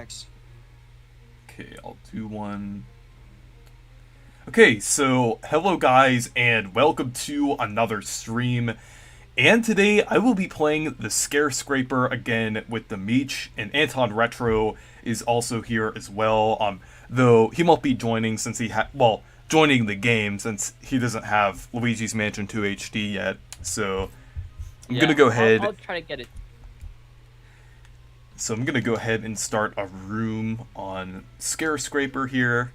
Thanks. Okay, I'll do one. Okay, so hello guys, and welcome to another stream. And today I will be playing the ScareScraper again with the Meech, and Anton Retro is also here as well. Though he won't be joining since joining the game since he doesn't have Luigi's Mansion 2 HD yet. So I'm gonna Yeah, go I'll, ahead. I'll try to get it. So I'm gonna go ahead and start a room on ScareScraper here.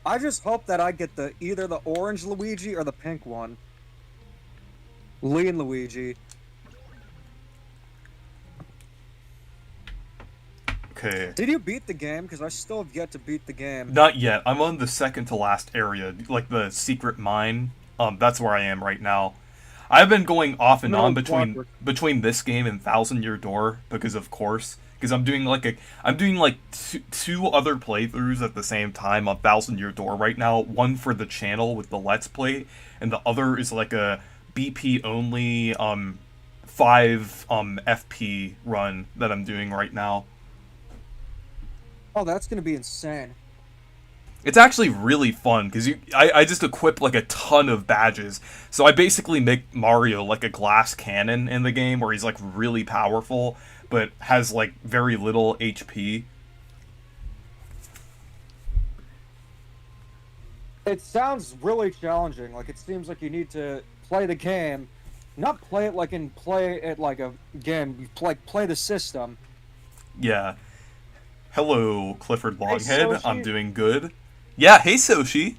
I just hope that I get either the orange Luigi or the pink one. Lean Luigi. Okay. Did you beat the game? Because I still have yet to beat the game. Not yet. I'm on the second to last area, like the secret mine. That's where I am right now. I've been going off and Middle on of between this game and Thousand Year Door because of course, because I'm doing like two other playthroughs at the same time on Thousand Year Door right now. One for the channel with the Let's Play, and the other is like a BP only 5 FP run that I'm doing right now. Oh, that's gonna be insane. It's actually really fun because I just equip like a ton of badges. So I basically make Mario like a glass cannon in the game where he's like really powerful but has like very little HP. It sounds really challenging. Like, it seems like you need to play the game, not play it like play it like a game. You play the system. Yeah. Hello, Clifford Hey, Longhead. I'm Soshi. doing good. Yeah, hey Soshi.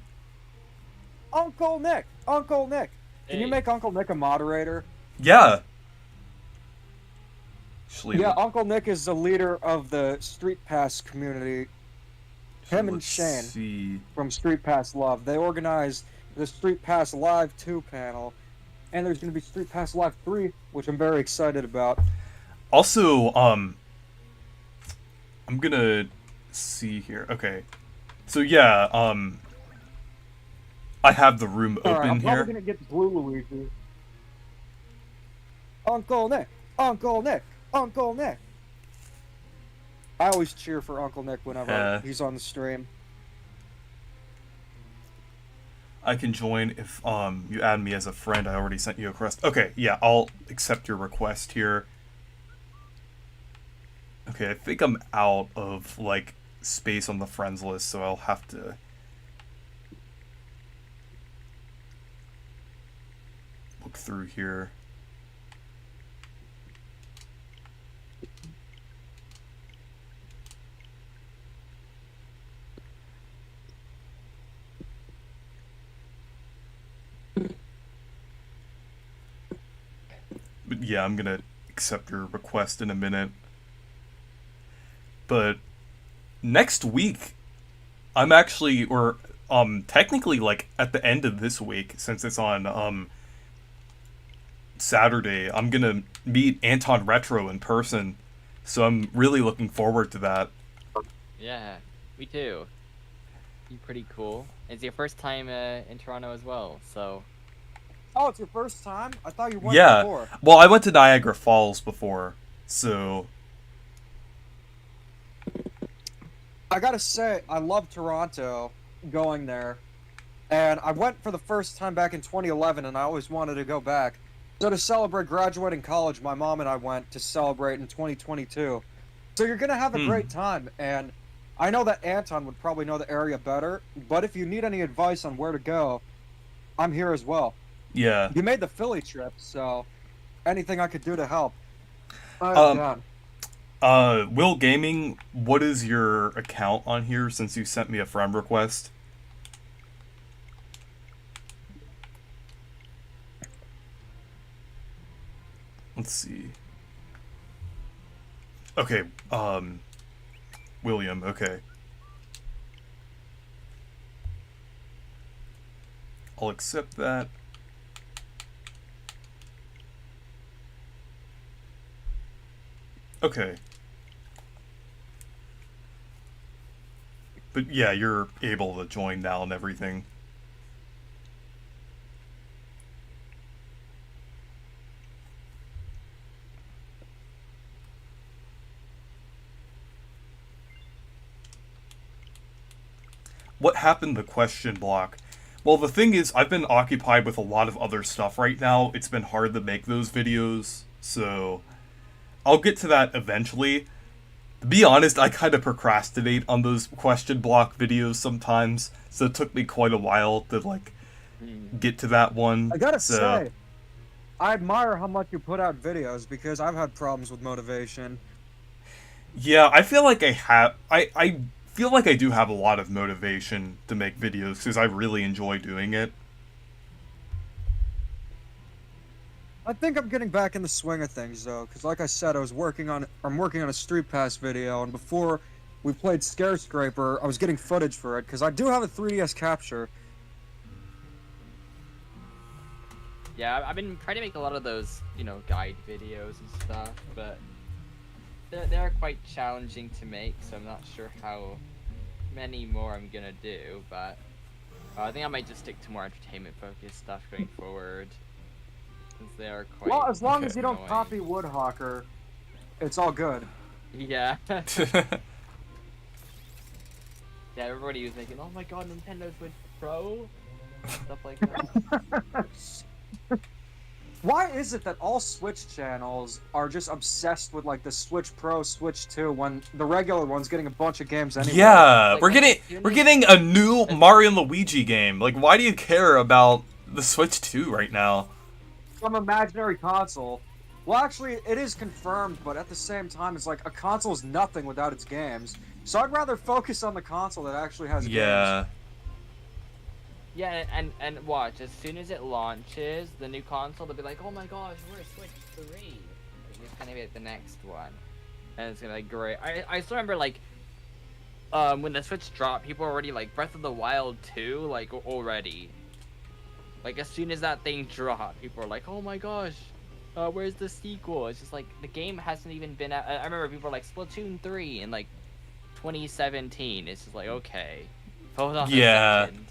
Uncle Nick. Uncle Nick. Can you Hey. make Uncle Nick a moderator? Yeah. Actually, Yeah, Uncle Nick is the leader of the Street Pass community. Him and let's Shane see. from Street Pass Love. They organized the Street Pass Live 2 panel, and there's going to be Street Pass Live 3, which I'm very excited about. Also, I'm gonna see here. Okay. So yeah, I have the room Alright, I'm open probably here. going to get Blue Luigi. Uncle Nick! Uncle Nick! Uncle Nick! I always cheer for Uncle Nick whenever he's on the stream. I can join if you add me as a friend. I already sent you a request. Okay, yeah, I'll accept your request here. Okay, I think I'm out of like space on the friends list, so I'll have to look through here. But yeah, I'm gonna accept your request in a minute. But next week, I'm actually, or technically, like at the end of this week, since it's on Saturday, I'm gonna meet Anton Retro in person. So I'm really looking forward to that. Yeah, me too. Be pretty cool. It's your first time in Toronto as well, so Oh, it's your first time? I thought you went Yeah. before. Well, I went to Niagara Falls before, so I gotta say, I love Toronto going there. And I went for the first time back in 2011, and I always wanted to go back. So to celebrate graduating college, my mom and I went to celebrate in 2022. So you're gonna have a great time, and I know that Anton would probably know the area better, but if you need any advice on where to go, I'm here as well. yeah. You made the Philly trip, so anything I could do to help, I'm Um, down. Will Gaming, what is your account on here since you sent me a friend request? Let's see. Okay, William, okay. I'll accept that. Okay. But yeah, you're able to join now and everything. what happened to question block? Well, the thing is, I've been occupied with a lot of other stuff right now. It's been hard to make those videos, so I'll get to that eventually. To be honest, I kind of procrastinate on those question block videos sometimes, so it took me quite a while to, like, get to that one. I gotta say, I admire how much you put out videos, because I've had problems with motivation. Yeah, I feel like I feel like I do have a lot of motivation to make videos, because I really enjoy doing it. I think I'm getting back in the swing of things, though, because like I said, I'm working on a Street Pass video, and before we played ScareScraper, I was getting footage for it, because I do have a 3DS capture. Yeah, I've been trying to make a lot of those, you know, guide videos and stuff, but they're quite challenging to make, so I'm not sure how many more I'm gonna do, but I think I might just stick to more entertainment-focused stuff going forward. Since they are quite Well, as long as you don't annoying. copy Woodhawker, it's all good. Yeah. Yeah, everybody was thinking, oh my god, Nintendo Switch Pro? Stuff like that. Why is it that all Switch channels are just obsessed with, like, the Switch Pro, Switch 2, when the regular one's getting a bunch of games anyway? Yeah, Like, we're getting a new Mario and Luigi game. Like, why do you care about the Switch 2 right now? Some imaginary console. Well, actually, it is confirmed, but at the same time, it's like a console is nothing without its games. So I'd rather focus on the console that actually has games. Yeah. Yeah, and watch, as soon as it launches, the new console, they'll be like, oh my gosh, where's Switch 3? Like, it's kind of like the next one. And it's gonna be like, great. I still remember, like, when the Switch dropped, people were already like, Breath of the Wild 2, like, already. Like, as soon as that thing dropped, people were like, oh my gosh, where's the sequel? It's just like, the game hasn't even been out. I remember people were like, Splatoon 3 in, like, 2017. It's just like, okay, hold on a second.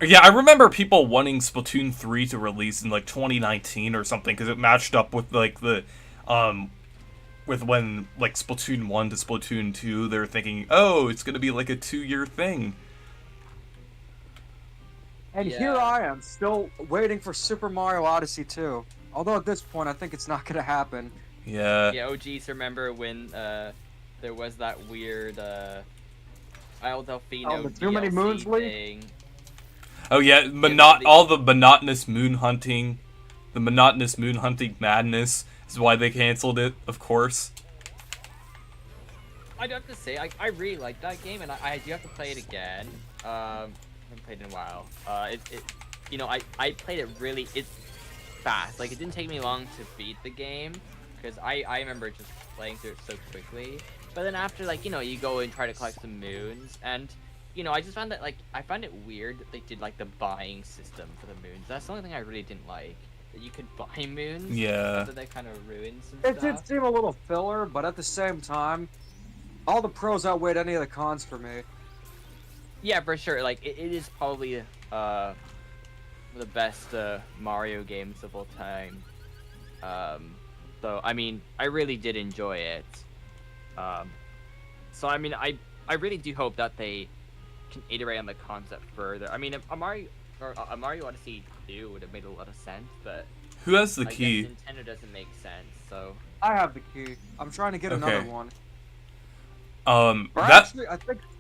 Yeah, I remember people wanting Splatoon 3 to release in, like, 2019 or something, because it matched up with, like, the, with when, like, Splatoon 1 to Splatoon 2, they were thinking, oh, it's gonna be, like, a 2-year thing. And here I am, still waiting for Super Mario Odyssey 2. Although at this point, I think it's not gonna happen. Yeah. Yeah, OGs remember when, there was that weird, Isle Delfino the Too Many DLC Moons leak? thing. Oh yeah, all the monotonous moon hunting. The monotonous moon hunting madness is why they canceled it, of course. I do have to say, I really like that game, and I do have to play it again. I haven't played it in a while. You know, I played it really, it's fast. Like, it didn't take me long to beat the game, because I remember just playing through it so quickly. But then after, like, you know, you go and try to collect some moons, and, you know, I just found that, like, I found it weird that they did, like, the buying system for the moons. That's the only thing I really didn't like. That you could buy moons. Yeah. So that kind of ruined some It stuff. did seem a little filler, but at the same time, all the pros outweighed any of the cons for me. Yeah, for sure. Like, it is probably the best Mario games of all time. So I mean, I really did enjoy it. So I mean, I really do hope that they can iterate on the concept further. I mean, a Mario Odyssey 2 would have made a lot of sense, but Who has the I key? guess Nintendo doesn't make sense. So I have the key. I'm trying to get another Okay. one. Or Or actually,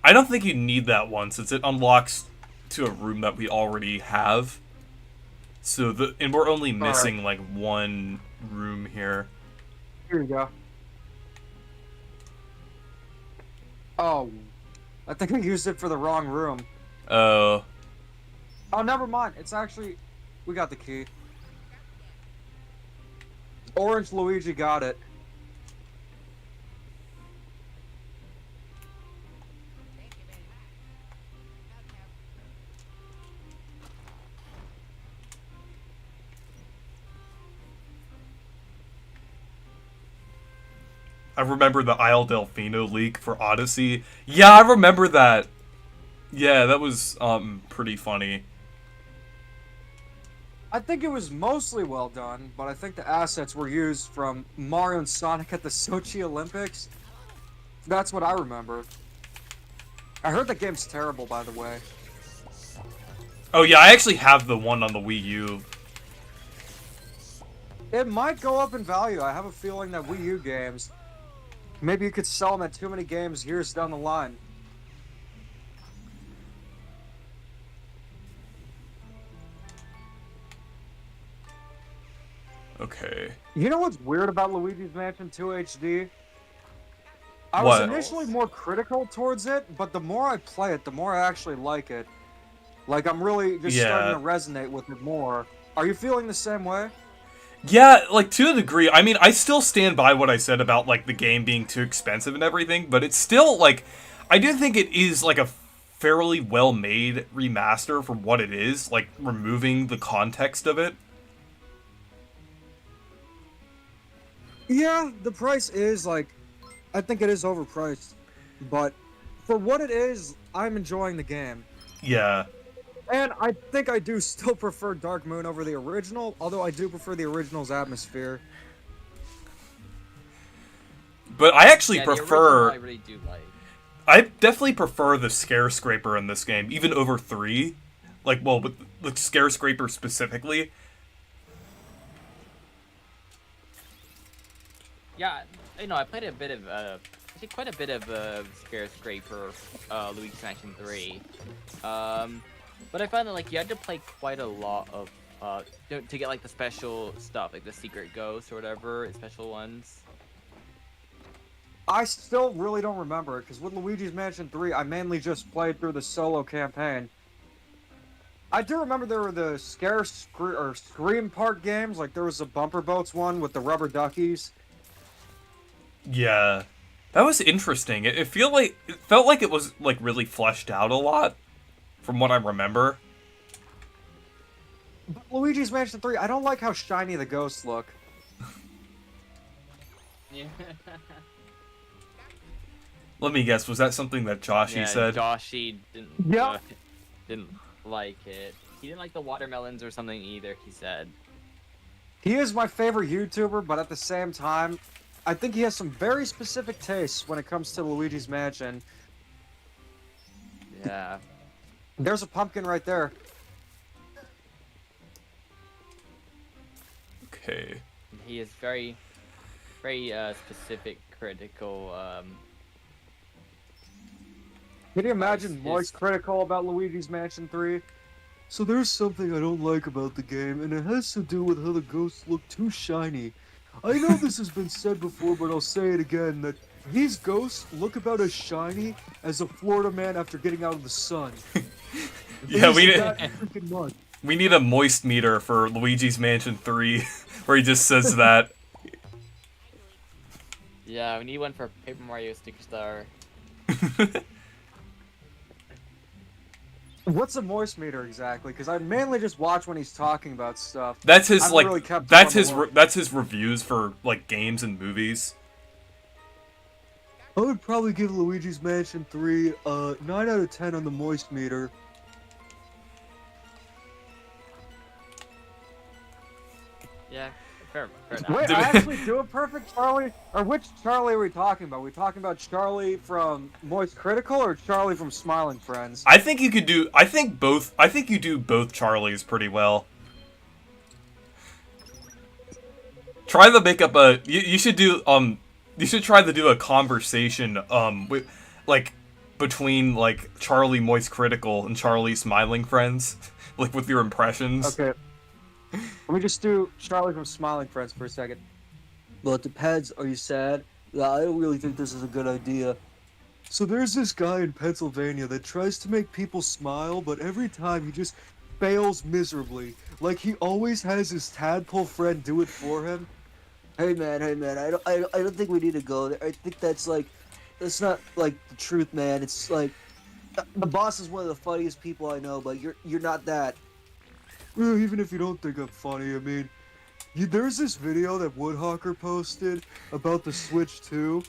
I don't think you need that one, since it unlocks to a room that we already have. So and we're only missing like one room here. Here you go. Oh, I think I used it for the wrong room. Oh. Oh, never mind. It's actually, we got the key. Orange Luigi got it. I remember the Isle Delfino leak for Odyssey. Yeah, I remember that. Yeah, that was pretty funny. I think it was mostly well done, but I think the assets were used from Mario and Sonic at the Sochi Olympics. That's what I remember. I heard the game's terrible, by the way. Oh yeah, I actually have the one on the Wii U. It might go up in value. I have a feeling that Wii U games, maybe you could sell them at too many games years down the line. Okay. You know what's weird about Luigi's Mansion 2 HD? I was What? initially more critical towards it, but the more I play it, the more I actually like it. Like, I'm really just starting Yeah. to resonate with it more. Are you feeling the same way? Yeah, like, to a degree. I mean, I still stand by what I said about, like, the game being too expensive and everything, but it's still, like, I do think it is, like, a fairly well-made remaster for what it is, like, removing the context of it. Yeah, the price is, like, I think it is overpriced. But for what it is, I'm enjoying the game. Yeah. And I think I do still prefer Dark Moon over the original, although I do prefer the original's atmosphere. But I actually Yeah, the prefer... original I really do like. I definitely prefer the ScareScraper in this game, even over 3. Like, well, with the ScareScraper specifically. Yeah, you know, I played a bit of, actually quite a bit of ScareScraper, Luigi's Mansion 3. But I found that, like, you had to play quite a lot of, to get, like, the special stuff, like the secret ghosts or whatever, special ones. I still really don't remember it, because with Luigi's Mansion 3, I mainly just played through the solo campaign. I do remember there were the Scream Park games, like there was a Bumper Boats one with the rubber duckies. Yeah. That was interesting. It felt like it was, like, really fleshed out a lot, from what I remember. But Luigi's Mansion 3, I don't like how shiny the ghosts look. Yeah. Let me guess, was that something that Joshy Yeah, said? Joshy didn't like it. He didn't like the watermelons or something either, he said. He is my favorite YouTuber, but at the same time, I think he has some very specific tastes when it comes to Luigi's Mansion. Yeah. There's a pumpkin right there. Okay. He is very, very specific, critical. Can you imagine Nice. Moist critical about Luigi's Mansion 3? So there's something I don't like about the game, and it has to do with how the ghosts look too shiny. I know this has been said before, but I'll say it again, that these ghosts look about as shiny as a Florida man after getting out of the sun. Yeah, We we need a moist meter for Luigi's Mansion 3, where he just says that. Yeah, we need one for Paper Mario Sticker Star. What's a moist meter exactly? Because I mainly just watch when he's talking about stuff. That's his, I've like, really kept that's on the his, look. that's his reviews for, like, games and movies. I would probably give Luigi's Mansion 3 a 9 out of 10 on the moist meter. Yeah, fair enough. Wait, I actually do a perfect Charlie? Or which Charlie are we talking about? Are we talking about Charlie from Moist Critical or Charlie from Smiling Friends? I think you could do, I think you do both Charlies pretty well. Try to make up a, you should do, you should try to do a conversation, with, like, between, like, Charlie Moist Critical and Charlie Smiling Friends, like, with your impressions. Okay. Let me just do Charlie from Smiling Friends for a second. Well, it depends. Are you sad? Yeah, I don't really think this is a good idea. So there's this guy in Pennsylvania that tries to make people smile, but every time he just fails miserably. Like, he always has his tadpole friend do it for him. Hey man, I don't think we need to go there. I think that's not like the truth, man. It's like, the boss is one of the funniest people I know, but you're not that. Well, even if you don't think I'm funny, I mean, there's this video that Woodhawker posted about the Switch 2.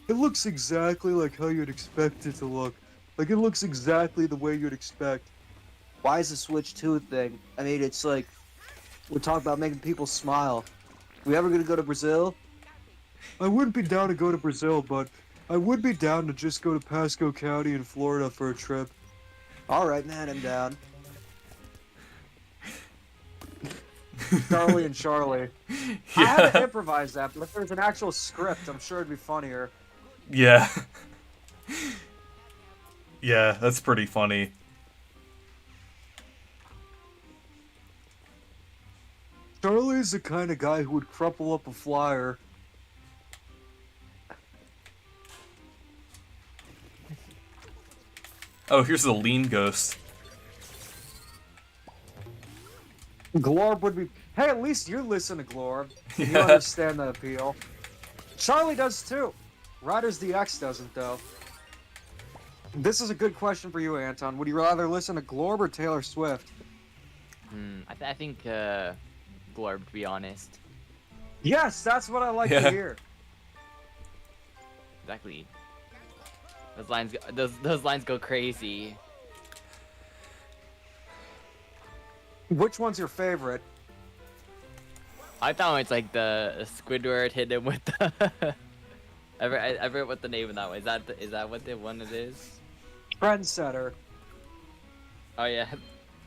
It looks exactly like how you'd expect it to look. Like, it looks exactly the way you'd expect. Why is the Switch 2 a thing? I mean, it's like, we're talking about making people smile. We ever gonna go to Brazil? I wouldn't be down to go to Brazil, but I would be down to just go to Pasco County in Florida for a trip. Alright, man, I'm down. Charlie and Charlie. I had to improvise that, but if there's an actual script, I'm sure it'd be funnier. Yeah. Yeah, that's pretty funny. Charlie's the kind of guy who would crumple up a flyer. Oh, here's the lean ghost. Glorb would be... Hey, at least you listen to Glorb. You Yeah. understand the appeal. Charlie does too. Riders DX doesn't, though. This is a good question for you, Anton. Would you rather listen to Glorb or Taylor Swift? I think Glorb, to be honest. Yes, that's what I like Yeah. to hear. Exactly. Those lines go crazy. Which one's your favorite? I thought it's like the Squidward hit him with the. I forget what the name of that one is. Is that what the one it is? Trendsetter. Oh yeah.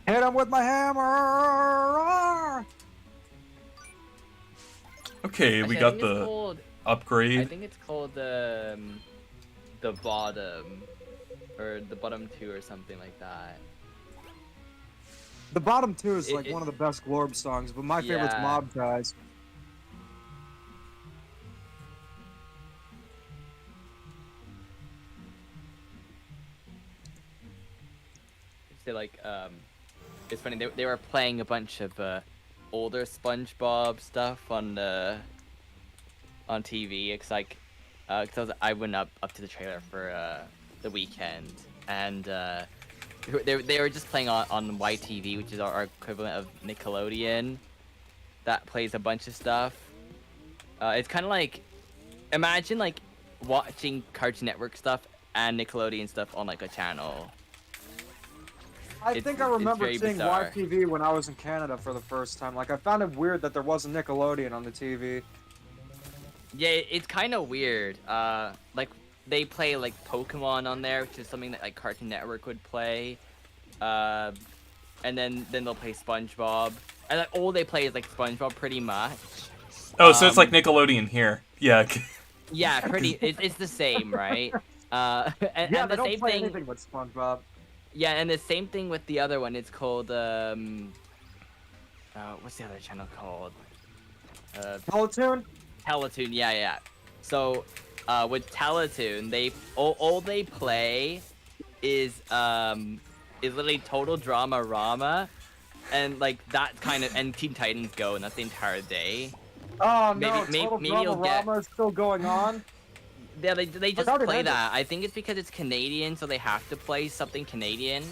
Hit him with my hammer! Okay, we Actually, I got think it's the called- I upgrade. think it's called the bottom, or the bottom two or something like that. The bottom two is It- like it- one of the best Glorb songs, but my favorite's Yeah. Mob Ties. They like it's funny they were playing a bunch of older SpongeBob stuff on TV. It's like cause I went up to the trailer for the weekend, and they were just playing on YTV, which is our equivalent of Nickelodeon. That plays a bunch of stuff. It's kind of like, imagine like watching Cartoon Network stuff and Nickelodeon stuff on like a channel. I think I remember very seeing bizarre. YTV when I was in Canada for the first time. Like, I found it weird that there wasn't Nickelodeon on the TV. Yeah, it's kind of weird. Like they play like Pokemon on there, which is something that like Cartoon Network would play. And then they'll play SpongeBob, and like all they play is like SpongeBob pretty much. Oh, so it's like Nickelodeon here. Yeah. Yeah, pretty. It's the same, right? And Yeah, and they the don't same play thing. anything but SpongeBob. Yeah, and the same thing with the other one. It's called what's the other channel called? Teletoon? Teletoon. Yeah. So, with Teletoon, they all they play is literally Total Drama Rama, and like that kind of, and Teen Titans Go, and that's the entire day. Oh Maybe- no, maybe- Total maybe you'll Drama is still going on? Yeah, they just thought it play ended. that. I think it's because it's Canadian, so they have to play something Canadian.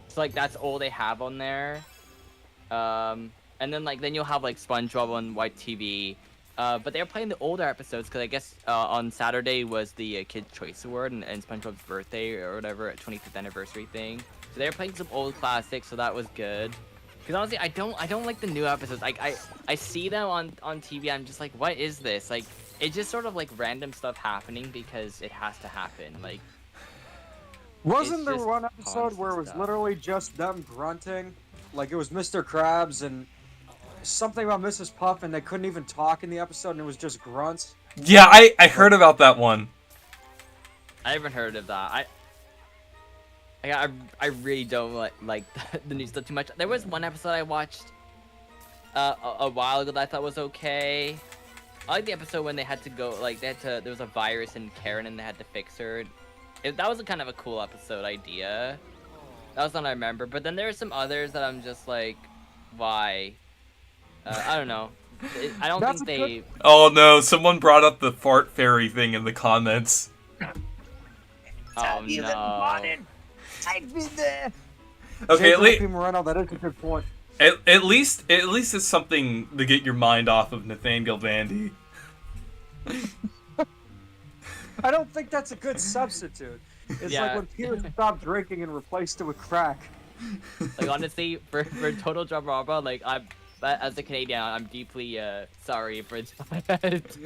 So like that's all they have on there. And then you'll have like SpongeBob on White TV. But they're playing the older episodes because I guess on Saturday was the Kids Choice Award and SpongeBob's birthday or whatever, 25th anniversary thing. So they're playing some old classics, so that was good. Because honestly, I don't like the new episodes. Like I see them on TV, I'm just like, what is this? Like it's just sort of like random stuff happening because it has to happen. Like Wasn't It's there just one episode where it was constant stuff. literally just them grunting? Like, it was Mr. Krabs and something about Mrs. Puff, and they couldn't even talk in the episode, and it was just grunts? Yeah, I heard about that one. I haven't heard of that. I really don't like the new stuff too much. There was one episode I watched a while ago that I thought was okay. I like the episode when they had to go, like, there was a virus in Karen and they had to fix her. That was a kind of a cool episode idea. That was one I remember. But then there are some others that I'm just like, why? I don't know. I don't That's think a they... Oh no, someone brought up the fart fairy thing in the comments. Oh no. I've been there! Okay, JP Moreno, that is a good point. at least it's something to get your mind off of Nathaniel Vandy. I don't think that's a good substitute. It's Yeah. like when Peter stopped drinking and replaced it with crack. Like honestly, for Total Drama, like as a Canadian, I'm deeply sorry for that.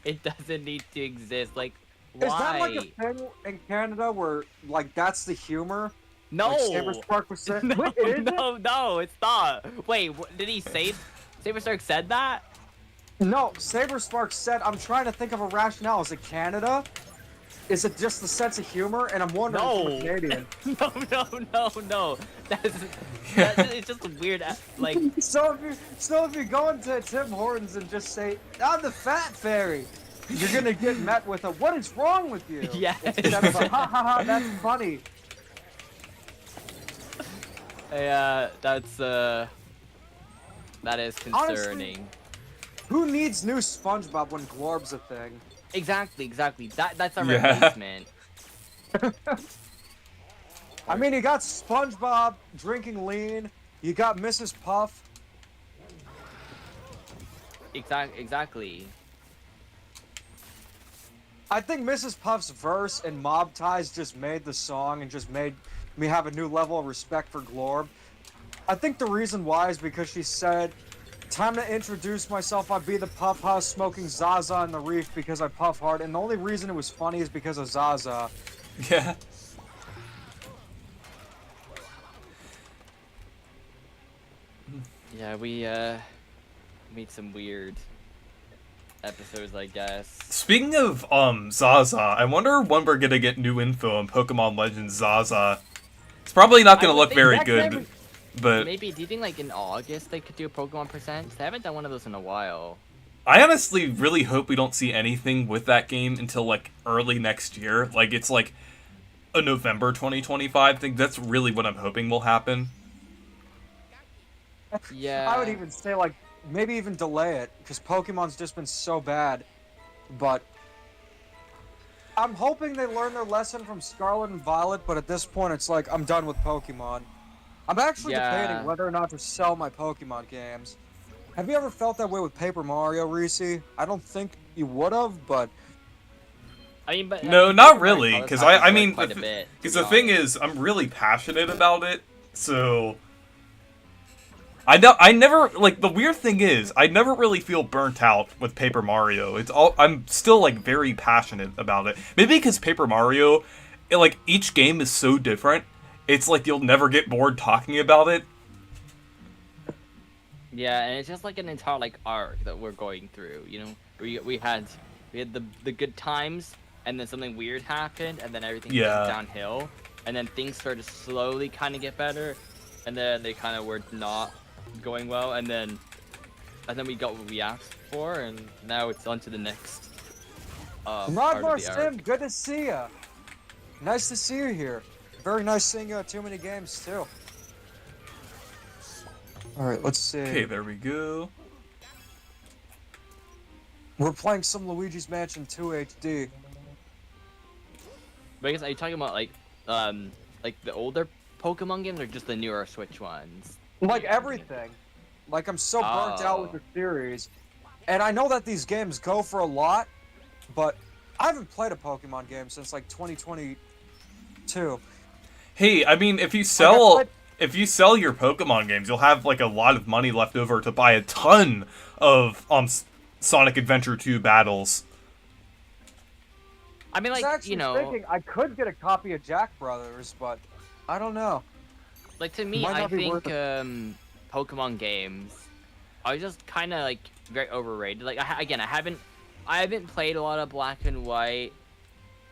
It doesn't need to exist. Like, why? Is that like a thing in Canada where, like, that's the humor? No. Like ScareScraper was said. No, Wait, it is? no, it's not. Wait, did he say? ScareScraper said that? No, SaberSpark said, I'm trying to think of a rationale. Is it Canada? Is it just the sense of humor? And I'm wondering if No. I'm Canadian. No. That's it's just a weird, like. So if you go into Tim Hortons and just say, I'm the fat fairy, you're gonna get met with a, what is wrong with you? Yes. Instead of a, ha ha ha, that's funny. Yeah, that is concerning. Honestly, who needs new SpongeBob when Glorb's a thing? Exactly. That's our Yeah. replacement. I mean, you got SpongeBob drinking lean, you got Mrs. Puff. Exactly. I think Mrs. Puff's verse and Mob Ties just made the song and just made me have a new level of respect for Glorb. I think the reason why is because she said, time to introduce myself, I'd be the Puff House smoking Zaza in the Reef because I puff hard, and the only reason it was funny is because of Zaza. Yeah. Yeah, we made some weird episodes, I guess. Speaking of Zaza, I wonder when we're gonna get new info on Pokemon Legends Zaza. It's probably not gonna I would look think very that good, game- but Maybe, do you think like in August they could do a Pokemon Presents? They haven't done one of those in a while. I honestly really hope we don't see anything with that game until like early next year. Like it's like a November 2025 thing. That's really what I'm hoping will happen. Yeah. I would even say, like, maybe even delay it, because Pokemon's just been so bad. But I'm hoping they learn their lesson from Scarlet and Violet, but at this point it's like, I'm done with Pokemon. I'm actually Yeah. debating whether or not to sell my Pokemon games. Have you ever felt that way with Paper Mario, Reese? I don't think you would have, but I mean, but No, I mean, not Pokemon really, Color because Pop I is mean, quite a bit, because to the be thing honest. is, I'm really passionate about it, so I never, like, the weird thing is, I never really feel burnt out with Paper Mario. I'm still, like, very passionate about it. Maybe because Paper Mario, like, each game is so different, it's like you'll never get bored talking about it. Yeah, and it's just like an entire like arc that we're going through. You know, we had the good times, and then something weird happened, and then everything Yeah. went downhill, and then things started to slowly kind of get better, and then they kind of were not going well, and then we got what we asked for, and now it's on to the next part Rodmar of the arc. Sim, good to see ya. Nice to see you here. Very nice seeing you at Too Many Games too. Alright, let's see. Okay, there we go. We're playing some Luigi's Mansion 2 HD. But I guess are you talking about like the older Pokemon games or just the newer Switch ones? Like everything. Like I'm so burnt out with Oh. the series. And I know that these games go for a lot, but I haven't played a Pokemon game since like 2022. Hey, I mean, if you sell your Pokemon games, you'll have like a lot of money left over to buy a ton of Sonic Adventure 2 battles. I mean, I was like actually you know, thinking I could get a copy of Jack Brothers, but I don't know. like to me, Might I not be think worth Pokemon games are just kind of like very overrated. Like again, I haven't played a lot of Black and White,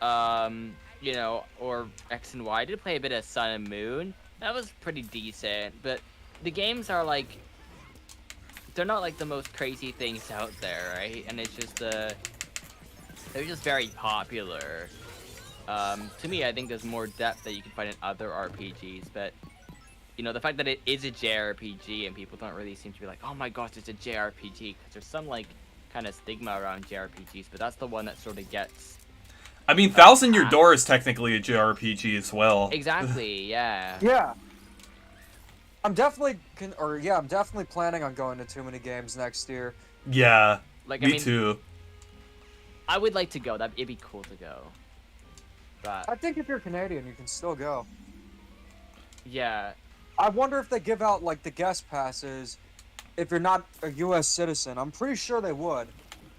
you know, or X and Y. I did play a bit of Sun and Moon. That was pretty decent, but the games are like, they're not like the most crazy things out there, right? And it's just they're just very popular. To me, I think there's more depth that you can find in other RPGs, but you know, the fact that it is a JRPG and people don't really seem to be like, oh my gosh, it's a JRPG, because there's some like kind of stigma around JRPGs, but that's the one that sort of gets. I mean, Thousand Year Door is technically a JRPG as well. Exactly, yeah. Yeah. I'm definitely I'm definitely planning on going to Too Many Games next year. Yeah, Like, me I mean, too. I would like to go. It'd be cool to go. But I think if you're Canadian, you can still go. yeah, I wonder if they give out like the guest passes if you're not a U.S. citizen. I'm pretty sure they would,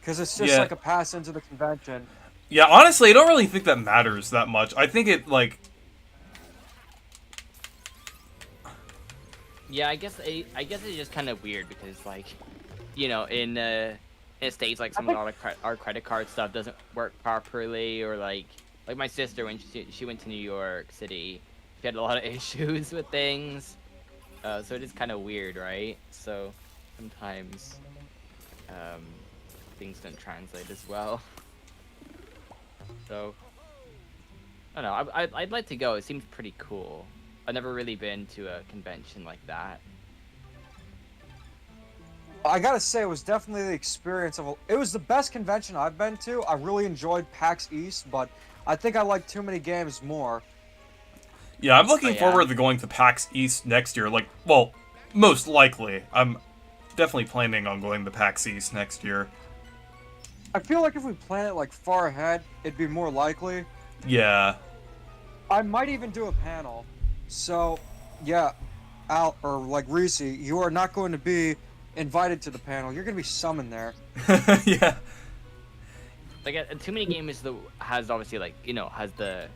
because it's just Yeah. like a pass into the convention. Yeah, honestly, I don't really think that matters that much. I think it, like... Yeah, I guess it's just kind of weird because like, you know, in states like some of our credit card stuff doesn't work properly, or like my sister when she went to New York City, she had a lot of issues with things. So it is kind of weird, right? So sometimes things don't translate as well. So I don't know. I'd like to go. It seems pretty cool. I've never really been to a convention like that. I gotta say, it was definitely the experience of. It was the best convention I've been to. I really enjoyed PAX East, but I think I like Too Many Games more. Yeah, I'm looking yeah. forward to going to PAX East next year. Like, well, most likely. I'm definitely planning on going to PAX East next year. I feel like if we plan it like far ahead, it'd be more likely. Yeah. I might even do a panel. So, yeah, Al or like Reese, you are not going to be invited to the panel. You're going to be summoned there. Yeah. Like Too Many Games has obviously like, you know, has the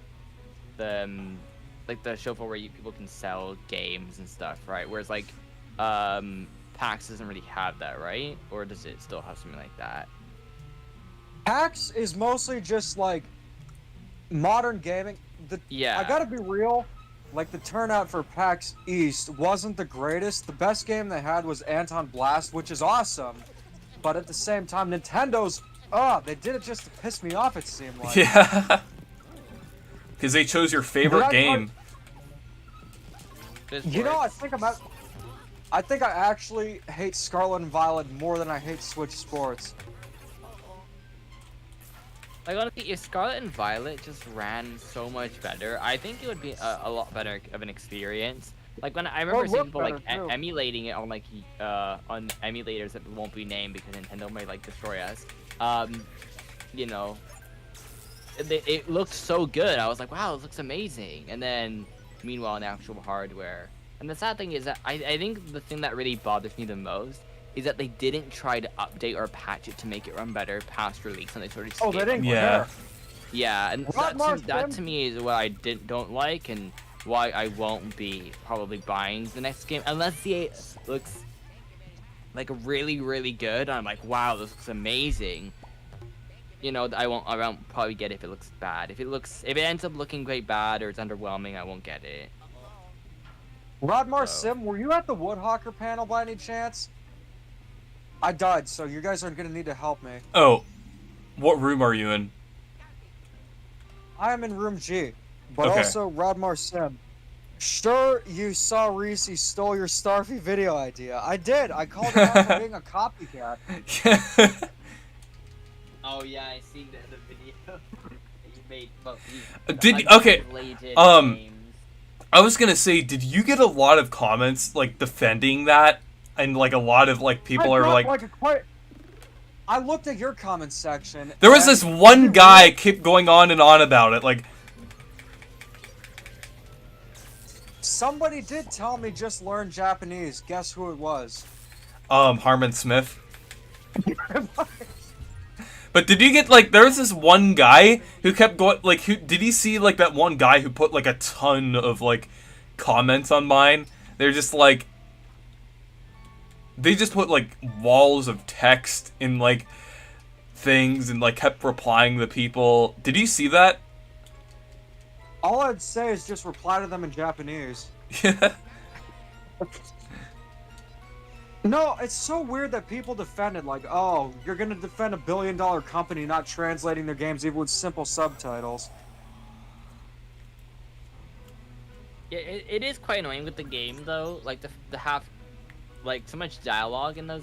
like the show for where people can sell games and stuff, right? Whereas like PAX doesn't really have that, right? Or does it still have something like that? PAX is mostly just like modern gaming. Yeah. I gotta be real. Like the turnout for PAX East wasn't the greatest. The best game they had was Anton Blast, which is awesome. But at the same time, Nintendo's they did it just to piss me off. It seemed like. Yeah. Because they chose your favorite game. You know, I think I actually hate Scarlet and Violet more than I hate Switch Sports. Like honestly, if Scarlet and Violet just ran so much better, I think it would be a lot better of an experience. Like when I remember seeing people like emulating it on like on emulators that won't be named because Nintendo might like destroy us. You know, it looked so good. I was like, wow, it looks amazing. And then meanwhile, in actual hardware. And the sad thing is that I think the thing that really bothers me the most is that they didn't try to update or patch it to make it run better past release, and they sort of they didn't care. Yeah, and that to me is what I don't like, and why I won't be probably buying the next game unless it looks like really, really good. I'm like, wow, this looks amazing. You know, I won't probably get it if it looks bad. If it ends up looking great bad or it's underwhelming, I won't get it. Rodmar Sim, were you at the Woodhawker panel by any chance? I died, so you guys are gonna need to help me. Oh, what room are you in? I am in room G, but Okay. also Rodmar Sim. Sure, you saw Reese stole your Starfy video idea. I did. I called him out for being a copycat. Oh yeah, I seen the video you made. I was gonna say, did you get a lot of comments like defending that, and like a lot of like people are like I looked at your comment section. There was this one guy kept going on and on about it, like. Somebody did tell me just learn Japanese. Guess who it was? Harmon Smith. But did you get, like, there was this one guy who kept going, like, did you see, like, that one guy who put, like, a ton of, like, comments on mine? They're just, like, they just put, like, walls of text in, like, things and, like, kept replying to people. Did you see that? All I'd say is just reply to them in Japanese. Yeah. No, it's so weird that people defend it like, oh, you're gonna defend $1 billion company not translating their games even with simple subtitles. Yeah, it is quite annoying with the game though, like the have like so much dialogue in those.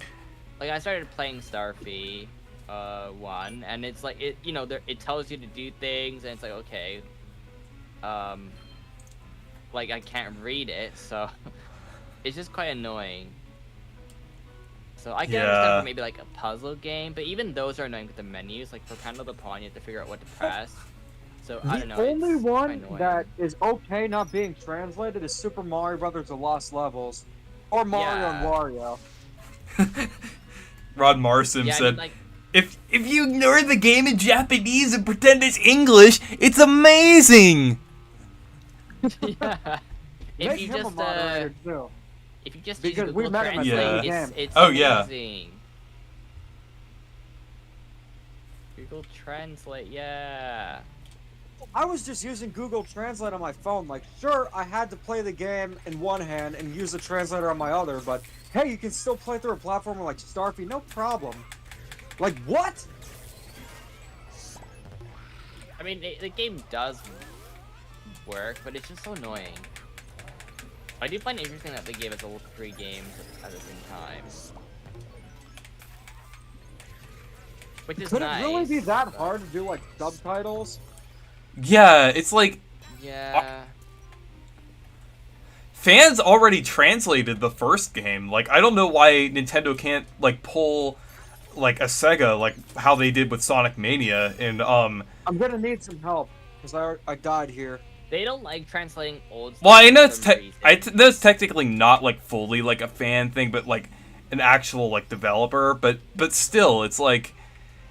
Like I started playing Starfy 1, and it's like it it tells you to do things, and it's like okay, like I can't read it, so it's just quite annoying. So I can understand for maybe like a puzzle game, but even those are annoying with the menus. Like for Panel the Pawn, you have to figure out what to press. So I don't know. The only one that is okay not being translated is Super Mario Brothers: The Lost Levels, or Mario and Wario. Rod Marsim said, like, if you ignore the game in Japanese and pretend it's English, it's amazing. Yeah. If Make you him just a moderator too. If you just Because use we Google met him at Translate, the game. it's Oh, yeah. amazing. Google Translate, yeah. I was just using Google Translate on my phone. Like, sure, I had to play the game in one hand and use the translator on my other, but hey, you can still play through a platform like Starfy, no problem. Like, what? I mean, the game does work, but it's just so annoying. I do find it interesting that they gave us all 3 games at the same time. Which is Could nice. it really be that but- hard to do, like, subtitles? Yeah, it's like Yeah. fans already translated the first game. Like, I don't know why Nintendo can't like pull like a Sega, like how they did with Sonic Mania. And I'm gonna need some help, because I died here. They don't like translating old stuff. well, I know it's for some reason. that's technically not like fully like a fan thing, but like an actual like developer. But still, it's like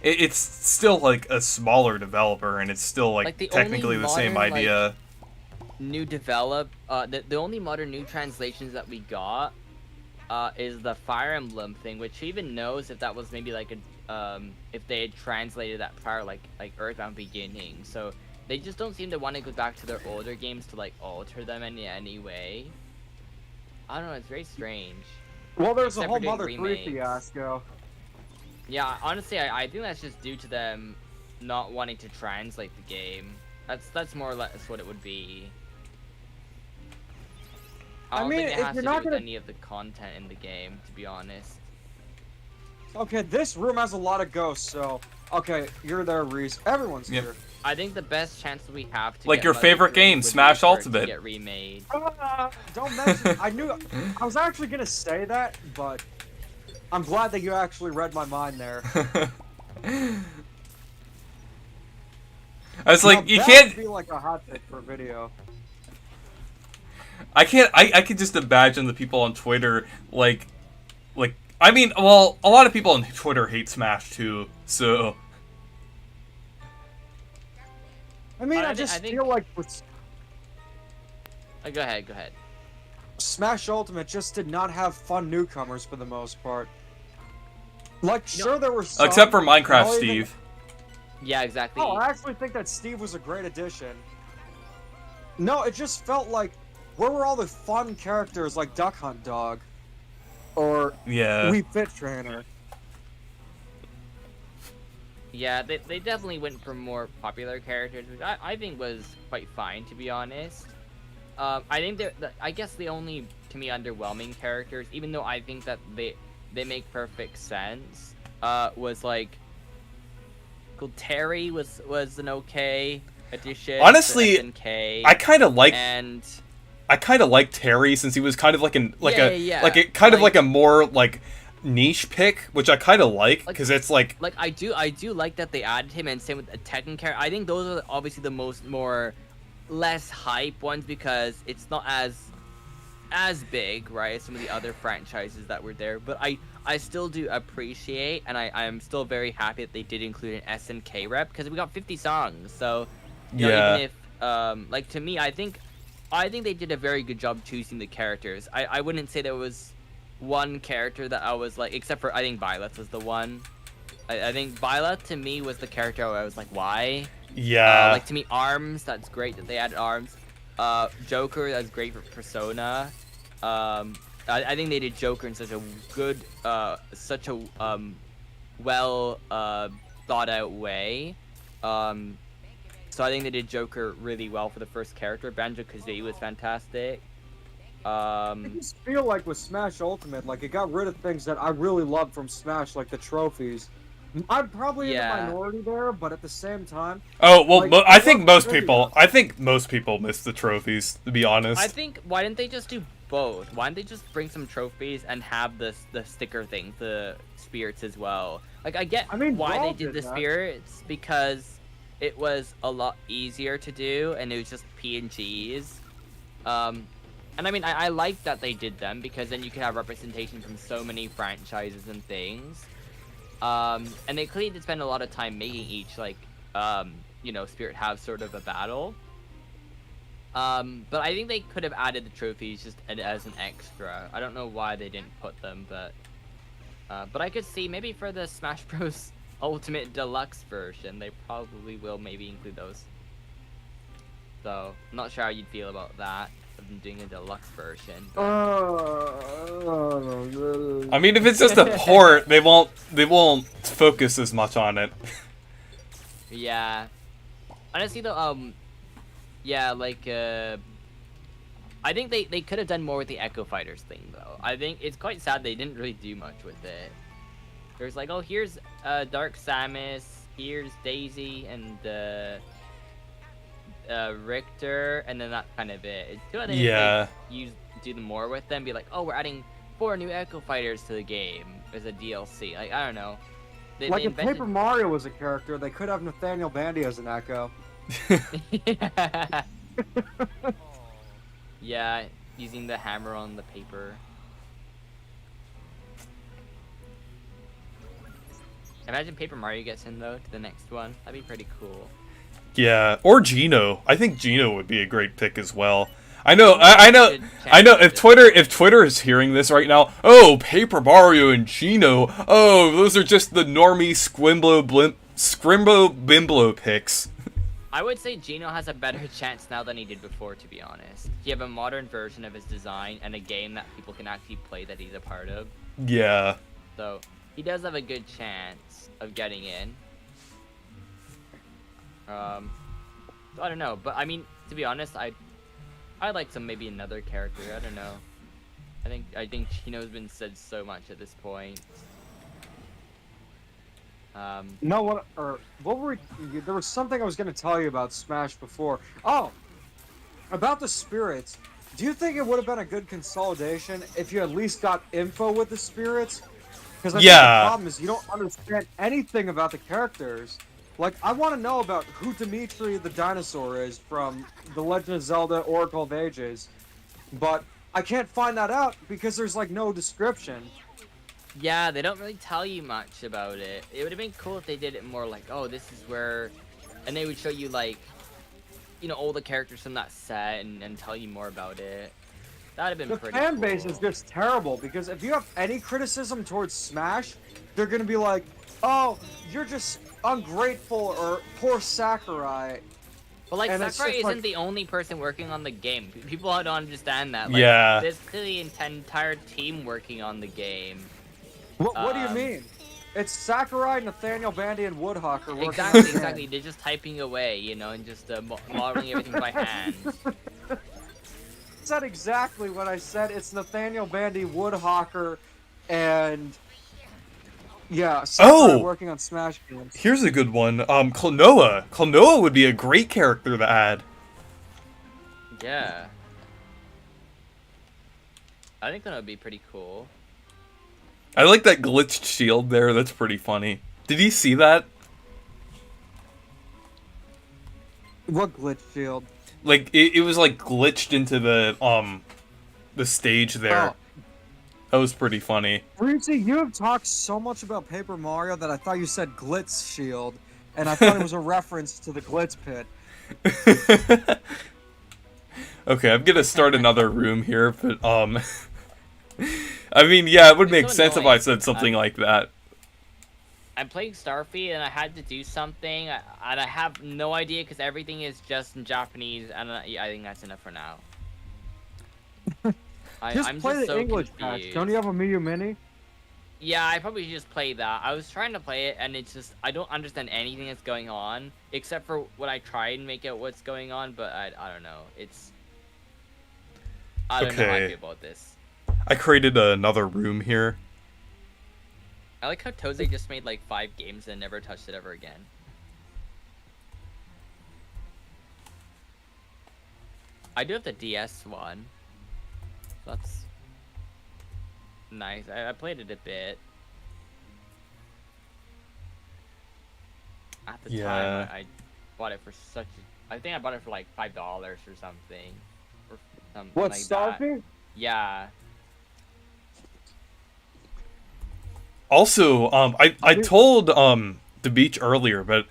it's still like a smaller developer, and it's still like the technically only the same modern, idea. New develop the only modern new translations that we got is the Fire Emblem thing, which who even knows if that was maybe like a if they had translated that prior, like Earthbound Beginning. So they just don't seem to want to go back to their older games to like alter them in any way. I don't know, it's very strange. Well, there's Except a whole for doing Mother 3 remakes. fiasco. Yeah, honestly, I think that's just due to them not wanting to translate the game. That's more or less what it would be. I don't mean, think it if has you're to do not with gonna- any of the content in the game, to be honest. Okay, this room has a lot of ghosts, so... Okay, you're there, Reese. Everyone's Yep. here. I think the best chance we have to Like get your Mother favorite 3 game, would be Smash for it to Ultimate. get remade. Don't mention... I knew... I was actually gonna say that, but... I'm glad that you actually read my mind there. I was like, Now, you that can't. would be like a hot take for a video. I can't. I can just imagine the people on Twitter, like, I mean, well, a lot of people on Twitter hate Smash too. So I mean, I I thi- just I think- feel like with Go ahead, go ahead. Smash Ultimate just did not have fun newcomers for the most part. Like, You know- sure, there were some... except for Minecraft, I'll even- Steve. Yeah, exactly. Oh, I actually think that Steve was a great addition. No, it just felt like, where were all the fun characters like Duck Hunt Dog? Or Yeah. Wii Fit Trainer? Yeah, they definitely went for more popular characters, which I think was quite fine, to be honest. I think I guess the only, to me, underwhelming characters, even though I think that they make perfect sense, was like, Terry was an okay addition. Honestly, to SNK, I kind of like. and I kind of like Terry since he was kind of like Yeah. like a more like niche pick, which I kind of like because it's like like I do like that they added him, and same with the Tekken character. I think those are obviously the more less hype ones because it's not as big, right, as some of the other franchises that were there. But I still do appreciate, and I'm still very happy that they did include an SNK rep because we got 50 songs. So you know, Yeah. even if like to me, I think they did a very good job choosing the characters. I wouldn't say there was one character that I was like, except for I think Violet was the one. I think Violet to me was the character where I was like, why? yeah. Like to me, Arms, that's great that they added Arms. Joker, that's great for Persona. I think they did Joker in such a good, such a well thought out way. So I think they did Joker really well for the first character. Banjo-Kazooie was fantastic. I just feel like with Smash Ultimate, like, it got rid of things that I really loved from Smash, like the trophies. I'm probably in Yeah. the minority there, but at the same time... Oh well, like, I I think love most trivia. people. I think most people miss the trophies. To be honest. I think why didn't they just do both? Why didn't they just bring some trophies and have the sticker thing, the spirits as well? Like I get I mean, why Brawl they did did the that. spirits because it was a lot easier to do and it was just PNGs. And I mean I like that they did them because then you can have representation from so many franchises and things. And they clearly did spend a lot of time making each like you know, spirit have sort of a battle. But I think they could have added the trophies just as an extra. I don't know why they didn't put them, but I could see maybe for the Smash Bros. Ultimate Deluxe version, they probably will maybe include those. So, I'm not sure how you'd feel about that, of them doing a deluxe version. I mean, if it's just a port, they won't focus as much on it. Yeah. Honestly though, yeah, like, I think they could have done more with the Echo Fighters thing, though. I think it's quite sad they didn't really do much with it. There's like, oh, here's Dark Samus, here's Daisy, and Richter, and then that's kind of it. It's too bad they didn't do more with them, be like, oh, we're adding 4 new Echo Fighters to the game as a DLC. Like, I don't know. They if invented... Paper Mario was a character, they could have Nathaniel Bandy as an Echo. Yeah. Yeah, using the hammer on the paper. Imagine Paper Mario gets in though to the next one. That'd be pretty cool. Yeah, or Gino. I think Gino would be a great pick as well. I know. If Twitter is hearing this right now, oh, Paper Mario and Gino. Oh, those are just the normie Scrimbo Bimblo picks. I would say Gino has a better chance now than he did before, to be honest. You have a modern version of his design and a game that people can actually play that he's a part of. Yeah. So, he does have a good chance of getting in. I don't know, but I mean, to be honest, I'd like maybe another character. I don't know. I think Gino's been said so much at this point. No, what were there was something I was going to tell you about Smash before. Oh, about the spirits. Do you think it would have been a good consolidation if you at least got info with the spirits? Because I think the problem is you don't understand anything about the characters. Like, I want to know about who Dimitri the dinosaur is from The Legend of Zelda Oracle of Ages, but I can't find that out because there's like no description. Yeah, they don't really tell you much about it. It would have been cool if they did it more like, oh, this is where... And they would show you, like, you know, all the characters from that set and tell you more about it. That would have been pretty cool. The fan base is just terrible, because if you have any criticism towards Smash, they're going to be like, oh, you're just ungrateful or poor Sakurai. But, like, and Sakurai isn't like... the only person working on the game. People don't understand that. Like, yeah. There's clearly an entire team working on the game. What do you mean? It's Sakurai, Nathaniel Bandy, and Woodhawker working. Exactly. They're just typing away, you know, and just modeling everything by hand. Said exactly what I said. It's Nathaniel Bandy, Woodhawker, and Sakurai working on Smash games. Here's a good one. Klonoa. Klonoa would be a great character to add. Yeah. I think that would be pretty cool. I like that glitched shield there. That's pretty funny. Did you see that? What glitch shield? Like it was like glitched into the stage there. Oh. That was pretty funny. Luigi, you have talked so much about Paper Mario that I thought you said glitz shield, and I thought it was a reference to the glitz pit. Okay, I'm gonna start another room here, but I mean, yeah, it would make sense if I said something like that. I'm playing Starfleet and I had to do something, and I have no idea because everything is just in Japanese, and I think that's enough for now. I'm play the so English patch. Don't you have a Miyu Mini? Yeah, I probably should just play that. I was trying to play it, and it's just I don't understand anything that's going on except for when I try and make out what's going on, but I don't know. I don't know how I feel about this. I created another room here. I like how Toze just made like 5 games and never touched it ever again. I do have the DS one. That's nice. I played it a bit. At the time, I bought it for I think I bought it for like $5 or something. Or something what, like Starfleet? That. Yeah. Also, I told the beach earlier, but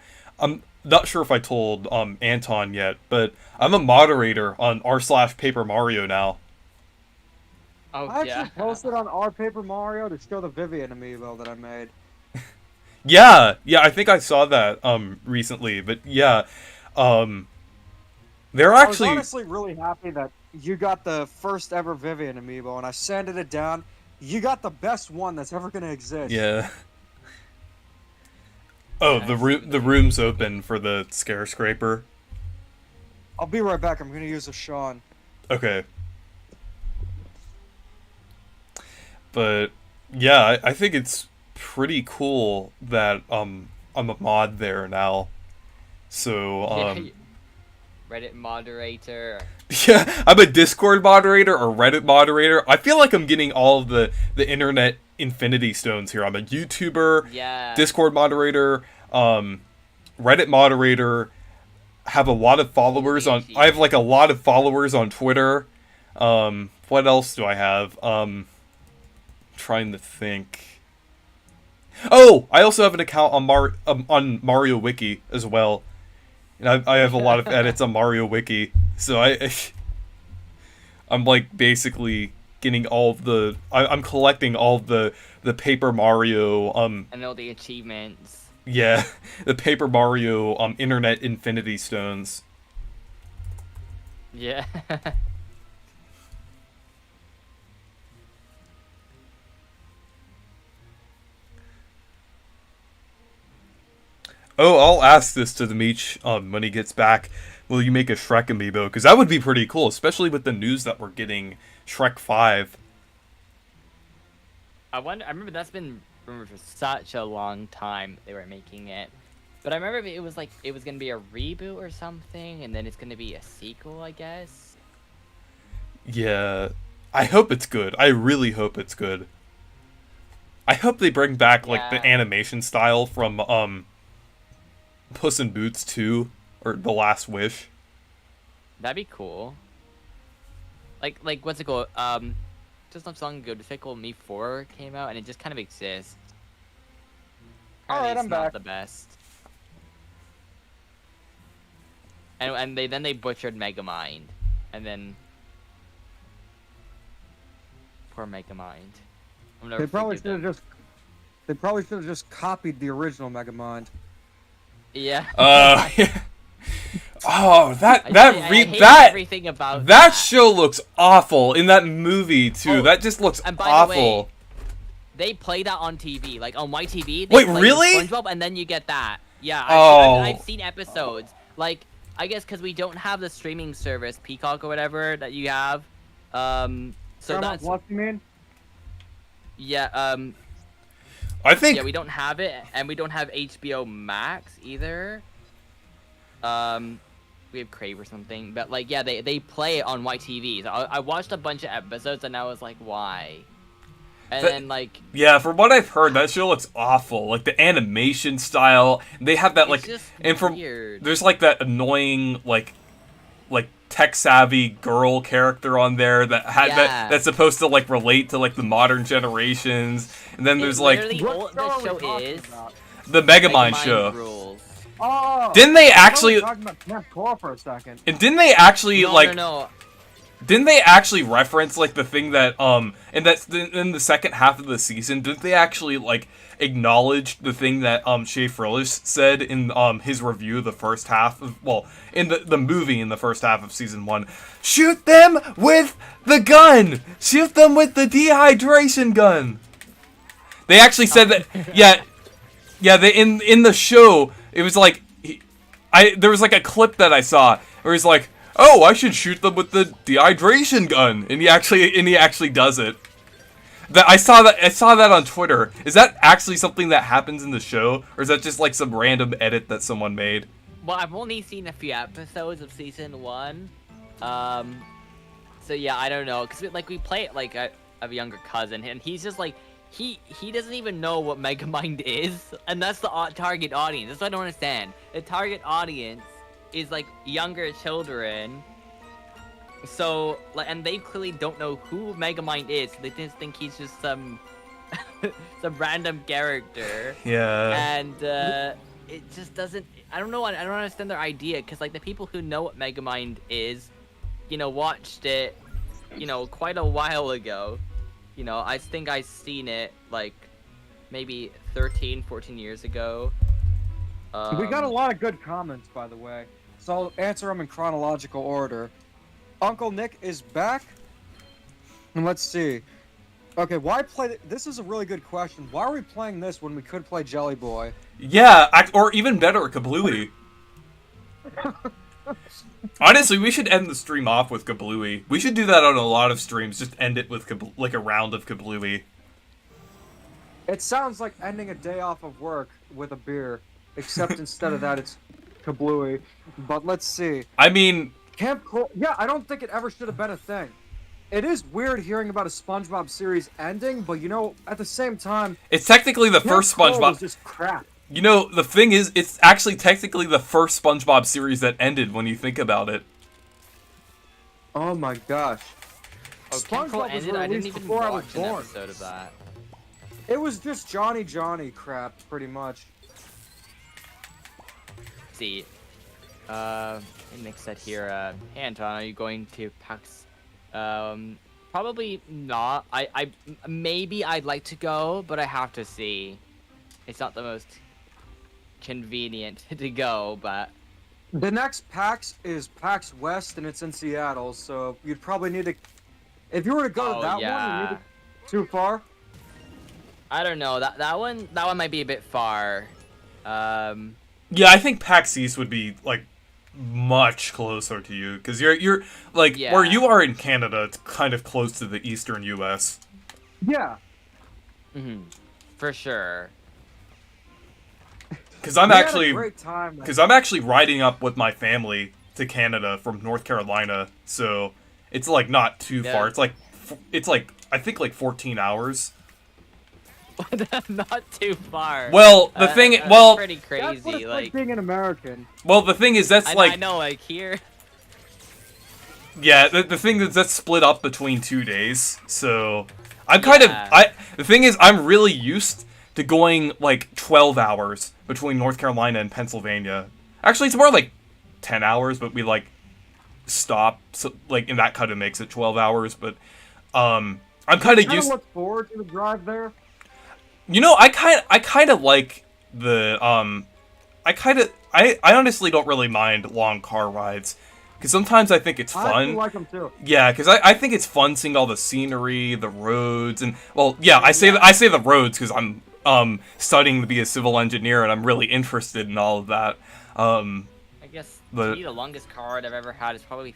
not sure if I told Anton yet, but I'm a moderator on r/Paper Mario now. Oh I yeah. actually posted on our Paper Mario to show the Vivian amiibo that I made. Yeah, I think I saw that recently, but yeah, they're I was actually honestly really happy that you got the first ever Vivian amiibo, and I sanded it down. You got the best one that's ever gonna exist. yeah. Oh, the room's open for the ScareScraper. I'll be right back. I'm gonna use a Sean. Okay. But yeah, I think it's pretty cool that I'm a mod there now. So Yeah, Reddit moderator. yeah, I'm a Discord moderator or Reddit moderator. I feel like I'm getting all of the internet infinity stones here. I'm a YouTuber, Yeah. Discord moderator, Reddit moderator, have a lot of followers on I have like a lot of followers on Twitter. What else do I have? Trying to think. Oh, I also have an account on Mario Wiki as well. And I have a lot of edits on Mario Wiki. So I'm like basically getting all of the I'm collecting all of the Paper Mario And all the achievements. yeah, the Paper Mario internet infinity stones. Yeah. Oh, I'll ask this to Demeech when he gets back. Will you make a Shrek amiibo? Because that would be pretty cool, especially with the news that we're getting Shrek 5. I remember that's been rumored for such a long time they were making it. But I remember it was like it was gonna be a reboot or something, and then it's gonna be a sequel, I guess. Yeah, I hope it's good. I really hope it's good. I hope they bring back like the Yeah. animation style from Puss in Boots 2 or The Last Wish. That'd be cool. Like what's it called? Just not so long ago, Despicable Me 4 came out, and it just kind of exists. Alright, Apparently I'm it's not back. the best. And they butchered Megamind, and then poor Megamind. I'll never They probably forgive should have them. just. They probably should have just copied the original Megamind. Yeah. Yeah. Oh, I hate everything about that show looks awful in that movie too. Oh, that just looks and by awful. the way, they play that on TV, like on YTV. They Wait, play really? SpongeBob, and then you get that. Yeah. Oh. I've seen episodes. Like, I guess because we don't have the streaming service, Peacock or whatever that you have. So Paramount that's Plus, you mean? yeah. I think Yeah, we don't have it, and we don't have HBO Max either. We have Crave or something, but like, yeah, they play it on YTV. So I watched a bunch of episodes, and I was like, why? And then like, yeah, from what I've heard, that show looks awful. Like the animation style, they have that it's like, just and from weird. there's like that annoying like tech savvy girl character on there that had Yeah. that's supposed to like relate to like the modern generations. And then there's like Literally all the show is the Megamind show. rules. Oh. Didn't they I actually? was talking about Camp Core for a second. And didn't they actually No, like? no. Didn't they actually reference like the thing that and that's in the second half of the season? Didn't they actually like acknowledge the thing that Shea Frillish said in his review of the first half of in the movie in the first half of season 1? Shoot them with the gun. Shoot them with the dehydration gun. They actually said that. Yeah. They in the show it was like there was like a clip that I saw where he's like, oh, I should shoot them with the dehydration gun, and he actually does it. I saw that on Twitter. Is that actually something that happens in the show, or is that just like some random edit that someone made? Well, I've only seen a few episodes of season 1. So yeah, I don't know, cause we play it like I have a younger cousin, and he's just like he doesn't even know what Megamind is, and that's the target audience. That's what I don't understand. The target audience is like younger children, so like, and they clearly don't know who Megamind is. So they just think he's just some random character. Yeah. And it just doesn't. I don't know. I don't understand their idea because like the people who know what Megamind is, you know, watched it, you know, quite a while ago. You know, I think I seen it like maybe 13, 14 years ago. We got a lot of good comments, by the way, so I'll answer them in chronological order. Uncle Nick is back, and let's see. Okay, why play? This is a really good question. Why are we playing this when we could play Jelly Boy? Yeah, or even better, Kablooey. Honestly, we should end the stream off with Kablooey. We should do that on a lot of streams. Just end it with like a round of Kablooey. It sounds like ending a day off of work with a beer, except instead of that, it's Kablooey. But let's see. I mean, Yeah, I don't think it ever should have been a thing. It is weird hearing about a SpongeBob series ending, but you know, at the same time, it's technically the first Cole was SpongeBob. just crap. You know, the thing is, it's actually technically the first SpongeBob series that ended when you think about it. Oh my gosh. Oh, SpongeBob was ended? I didn't released even before I was watch an born. episode of that. It was just Johnny crap, pretty much. Let's see. Nick said here, hey Anton, are you going to PAX? Probably not. Maybe I'd like to go, but I have to see. It's not the most convenient to go, but... The next PAX is PAX West, and it's in Seattle, so you'd probably need to... If you were to go to that one, you need to... Too far? I don't know. That one might be a bit far. Yeah, I think PAX East would be, like, much closer to you, because you're like, where you are in Canada, it's kind of close to the eastern U.S. Yeah. For sure. Because I'm actually riding up with my family to Canada from North Carolina, so it's like not too far. It's like I think like 14 hours. Not too far. Well, the thing, pretty crazy. That's what it's like being an American. Well, the thing is, I know, like here. Yeah, the thing is that's split up between 2 days, so I'm kind of the thing is, I'm really used to going like 12 hours between North Carolina and Pennsylvania. Actually, it's more like 10 hours, but we like stop, so like, and that kind of makes it 12 hours. But I'm kind of used. Look forward to the drive there. You know, I kind of like the I honestly don't really mind long car rides. Because sometimes I think it's fun. I like them too. Yeah, because I think it's fun seeing all the scenery, the roads, and well, yeah, I say the roads because I'm studying to be a civil engineer and I'm really interested in all of that. I guess to me, the longest car ride I've ever had is probably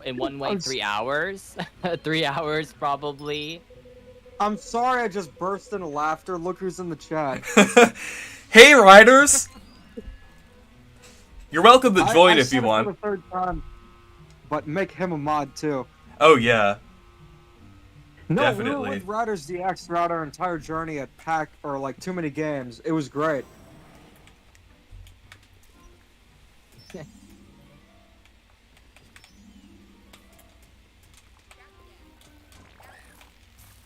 in one way 3 hours. 3 hours probably. I'm sorry, I just burst into laughter. Look who's in the chat. Hey, riders. You're welcome to join if you want. For the third time, but make him a mod too. Oh yeah. No, definitely. we were with Riders DX throughout our entire journey at PAC, or like Too Many Games. It was great.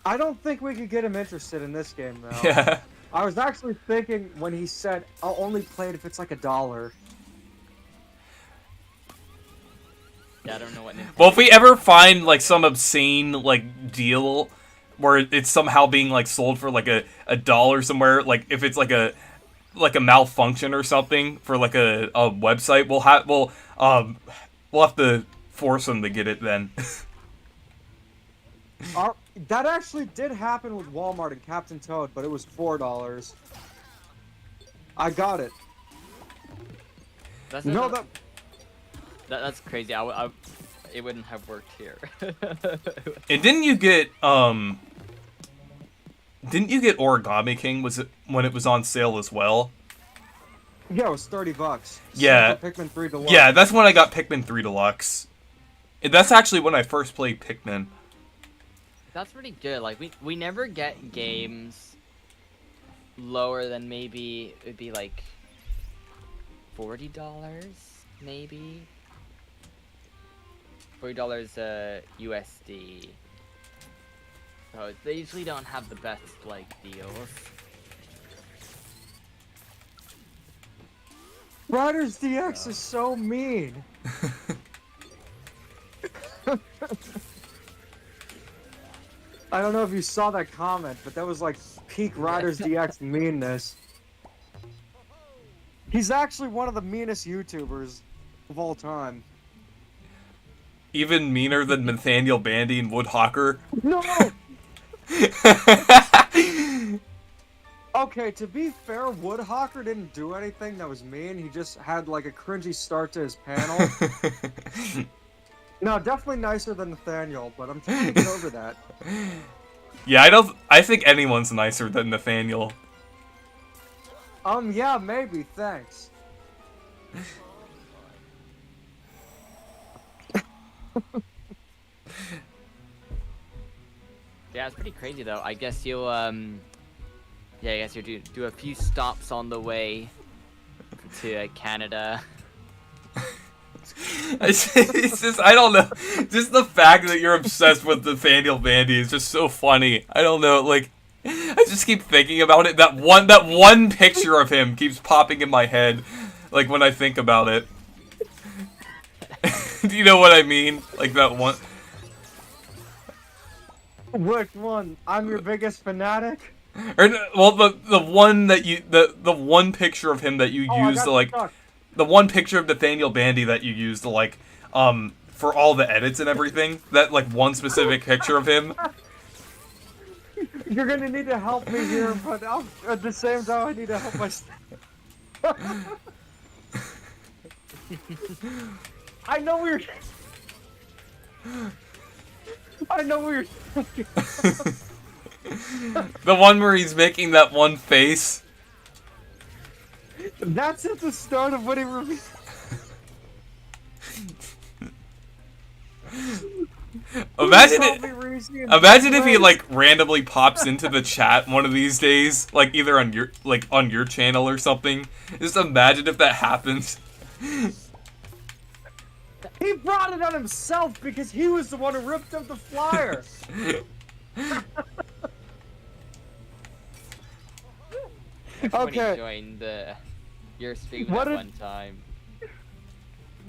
I don't think we could get him interested in this game though. Yeah. I was actually thinking when he said, "I'll only play it if it's like $1." Yeah, I don't know what. Well, if we ever find like some obscene like deal where it's somehow being like sold for like a dollar somewhere, like if it's like a malfunction or something for like a website, we'll have to force them to get it then. That actually did happen with Walmart and Captain Toad, but it was $4. I got it. That's crazy. It wouldn't have worked here. And didn't you get Origami King? Was it when it was on sale as well? Yeah, it was $30. Yeah. Pikmin 3 Deluxe. Yeah, that's when I got Pikmin 3 Deluxe. That's actually when I first played Pikmin. That's pretty good. Like we never get games lower than maybe it'd be like $40 maybe. $40 USD. So they usually don't have the best like deals. Riders DX is so mean. I don't know if you saw that comment, but that was like peak Riders DX meanness. He's actually one of the meanest YouTubers of all time. Even meaner than Nathaniel Bandy and Woodhawker. No! Okay, to be fair, Woodhawker didn't do anything that was mean. He just had like a cringy start to his panel. No, definitely nicer than Nathaniel, but I'm trying to get over that. Yeah, I think anyone's nicer than Nathaniel. Yeah, maybe, thanks. Yeah, it's pretty crazy though. I guess you'll yeah, I guess you'll do a few stops on the way to Canada. It's just, I don't know. Just the fact that you're obsessed with Nathaniel Bandy is just so funny. I don't know, like, I just keep thinking about it. That one picture of him keeps popping in my head, like, when I think about it. Do you know what I mean? Like, that one... Which one? I'm your biggest fanatic? Or, well, the one that you... The one picture of him that you used to, like... Stuck. The one picture of Nathaniel Bandy that you used to, like, for all the edits and everything. That, like, one specific picture of him. You're gonna need to help me here, but at the same time, I need to help myself. I know where you're... I know where you're... The one where he's making that one face. That's at the start of what he revealed. Imagine if he like randomly pops into the chat one of these days, like either on your channel or something. Just imagine if that happens. He brought it on himself because he was the one who ripped up the flyer. Okay. Joined your stream What at did- one time.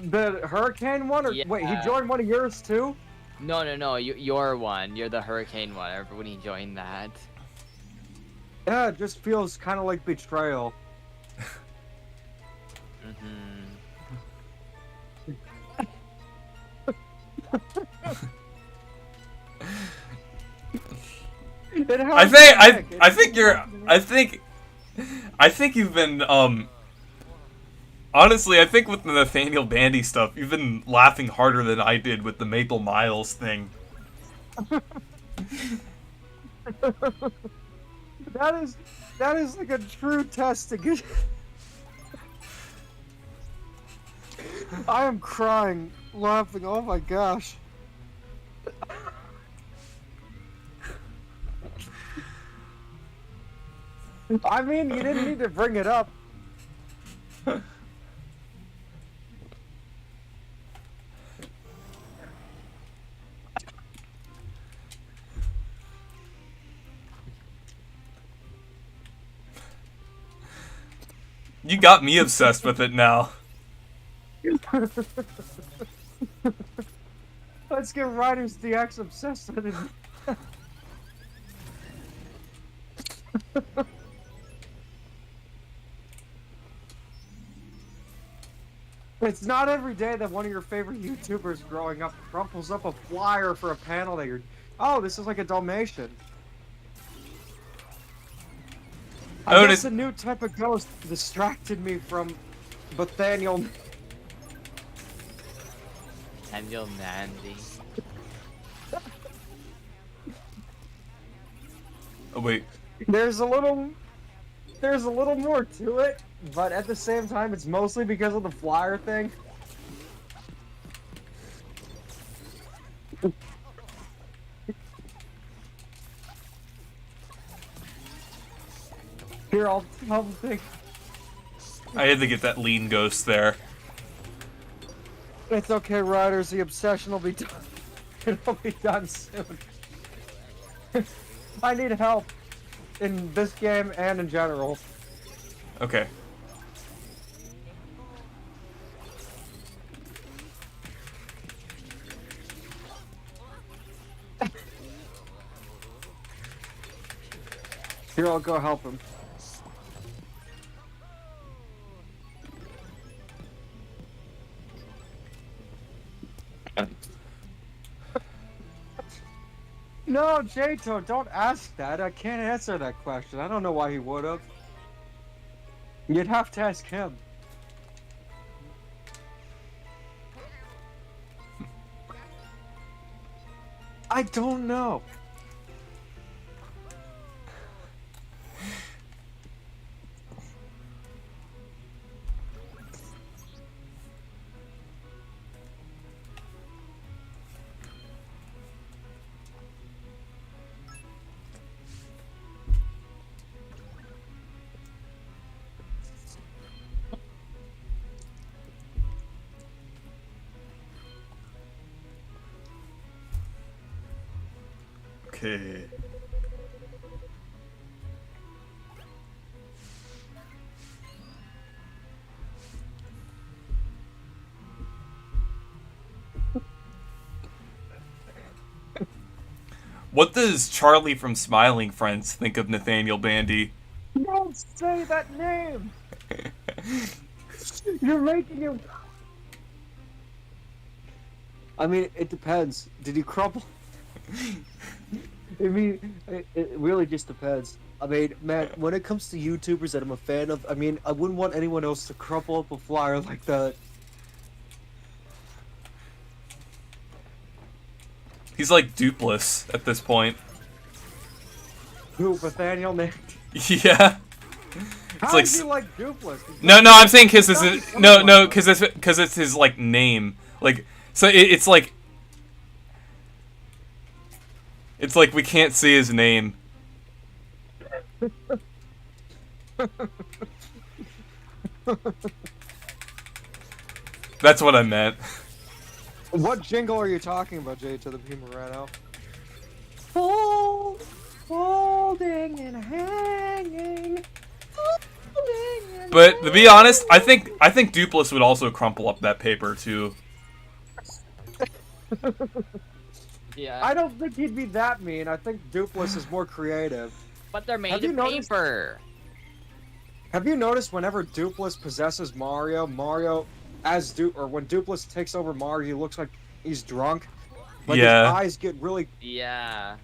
The hurricane one, or Yeah. wait, he joined one of yours too? No, your one. You're the hurricane one. Everybody joined that. Yeah, it just feels kind of like betrayal. I think you've been honestly, I think with the Nathaniel Bandy stuff, you've been laughing harder than I did with the Maple Miles thing. That is like a true test to get. I am crying, laughing. Oh my gosh. I mean, you didn't need to bring it up. You got me obsessed with it now. Let's get Riders DX obsessed with it. It's not every day that one of your favorite YouTubers growing up crumples up a flyer for a panel that you're... Oh, this is like a Dalmatian. I guess a new type of ghost distracted me from Nathaniel. Nathaniel Mandy. Oh wait. There's a little more to it, but at the same time, it's mostly because of the flyer thing. Here, I'll think. I had to get that lean ghost there. It's okay, Riders. The obsession will be done. It'll be done soon. I need help in this game and in general. Okay. Here, I'll go help him. No, Jato, don't ask that. I can't answer that question. I don't know why he would have. You'd have to ask him. I don't know. Okay. What does Charlie from Smiling Friends think of Nathaniel Bandy? Don't say that name! You're making him... I mean, it depends. Did he crumple? I mean, it really just depends. I mean, man, when it comes to YouTubers that I'm a fan of, I mean, I wouldn't want anyone else to crumple up a flyer like that. He's like Dupless at this point. Who, Nathaniel, man? Yeah. How like is he like Dupless? No, I'm saying because it's no, because it's his like name. Like, so it's like we can't see his name. That's what I meant. What jingle are you talking about, Jay, to the people right now? Folding and hanging. But to be honest, I think Dupless would also crumple up that paper too. Yeah. I don't think he'd be that mean. I think Dupless is more creative. But they're made Have you of noticed- paper. Have you noticed whenever Dupless possesses Mario, when Dupless takes over Mario, he looks like he's drunk? Like Yeah. his eyes get really Yeah.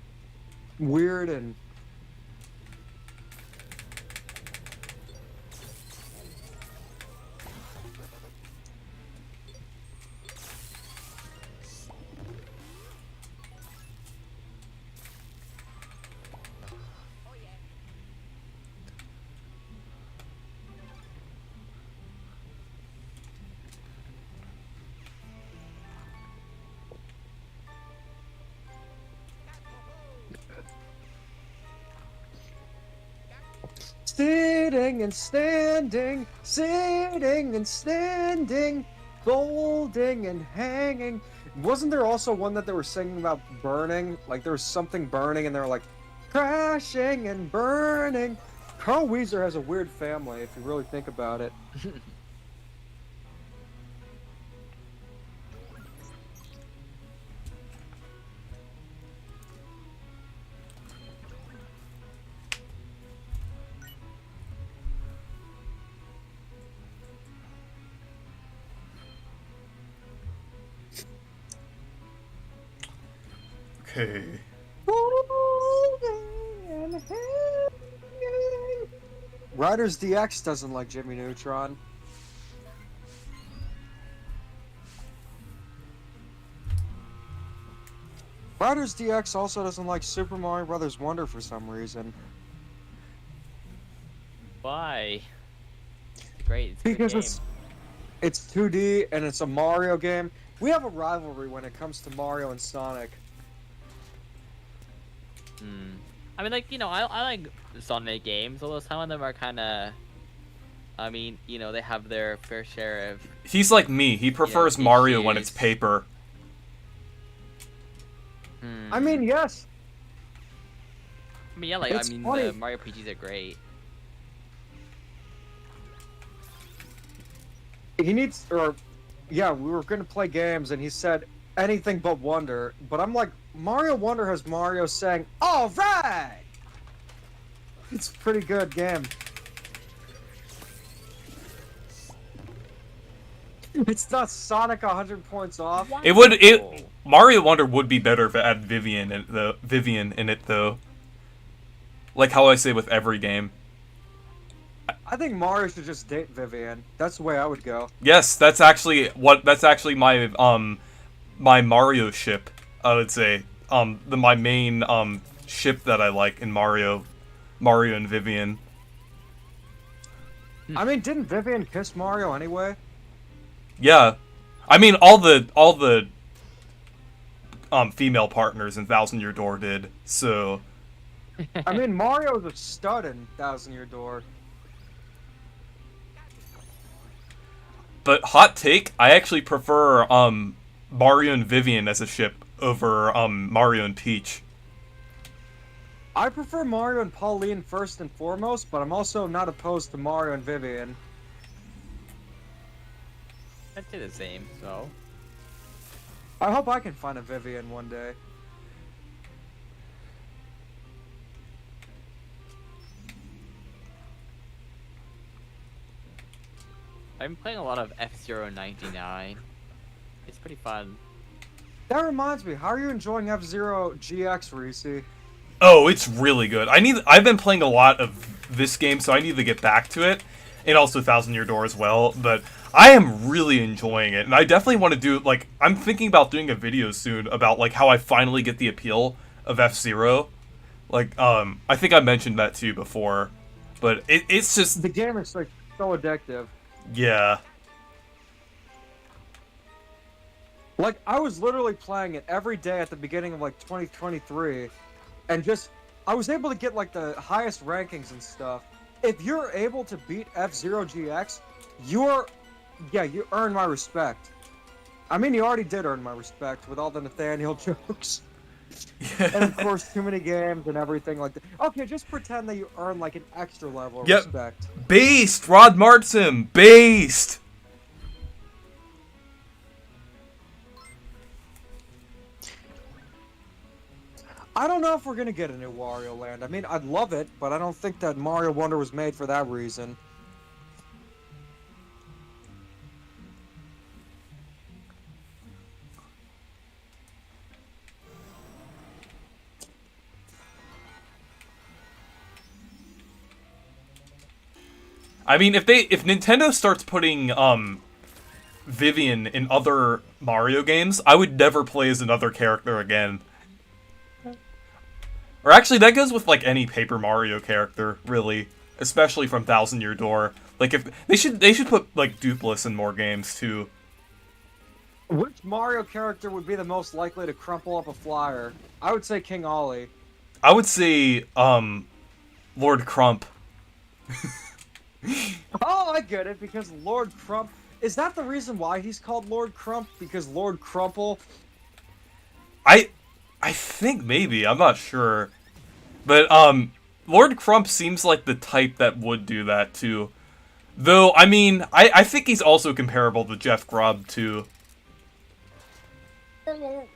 weird and... Sitting and standing, folding and hanging. Wasn't there also one that they were singing about burning? Like there was something burning and they were like, crashing and burning. Carl Weezer has a weird family if you really think about it. Okay. Riders DX doesn't like Jimmy Neutron. Riders DX also doesn't like Super Mario Brothers Wonder for some reason. Why? Great. It's a good Because game. it's 2D and it's a Mario game. We have a rivalry when it comes to Mario and Sonic. I mean, like, you know, I like Sonic games, although some of them are kind of, I mean, you know, they have their fair share of... He's like me. He prefers Mario when it's issues. paper. I mean, yes. I mean, yeah, like, it's I mean, funny. the Mario PGs are great. He needs, or, yeah, we were gonna play games and he said anything but Wonder, but I'm like, Mario Wonder has Mario saying, "All right." It's a pretty good game. It's not Sonic 100 points off. It would. Mario Wonder would be better if it had Vivian in it though. Like how I say with every game. I think Mario should just date Vivian. That's the way I would go. Yes, that's actually my my Mario ship. I would say my main ship that I like in Mario and Vivian. I mean, didn't Vivian kiss Mario anyway? Yeah, I mean all the female partners in Thousand Year Door did. So I mean, Mario's a stud in Thousand Year Door. But hot take, I actually prefer Mario and Vivian as a ship over Mario and Peach. I prefer Mario and Pauline first and foremost, but I'm also not opposed to Mario and Vivian. I'd say the same, so. I hope I can find a Vivian one day. I'm playing a lot of F-Zero 99. It's pretty fun. That reminds me, how are you enjoying F-Zero GX, Reese? Oh, it's really good. I've been playing a lot of this game, so I need to get back to it, and also Thousand Year Door as well. But I am really enjoying it, and I definitely want to do like I'm thinking about doing a video soon about like how I finally get the appeal of F-Zero. Like I think I mentioned that to you before, but it's just The game is like so addictive. yeah. Like, I was literally playing it every day at the beginning of, like, 2023, and just, I was able to get, like, the highest rankings and stuff. If you're able to beat F-Zero GX, you earn my respect. I mean, you already did earn my respect with all the Nathaniel jokes. And, of course, too many games and everything like that. Okay, just pretend that you earn, like, an extra level of respect. Based! Rod Martin! Based! I don't know if we're gonna get a new Wario Land. I mean, I'd love it, but I don't think that Mario Wonder was made for that reason. I mean, if Nintendo starts putting Vivian in other Mario games, I would never play as another character again. Or actually, that goes with like any Paper Mario character, really, especially from Thousand Year Door. Like if they should put like Dupless in more games too. Which Mario character would be the most likely to crumple up a flyer? I would say King Ollie. I would say Lord Crump. Oh, I get it, because Lord Crump... Is that the reason why he's called Lord Crump? Because Lord Crumple? I think maybe, I'm not sure. But Lord Crump seems like the type that would do that too. Though, I mean, I think he's also comparable to Jeff Grubb too.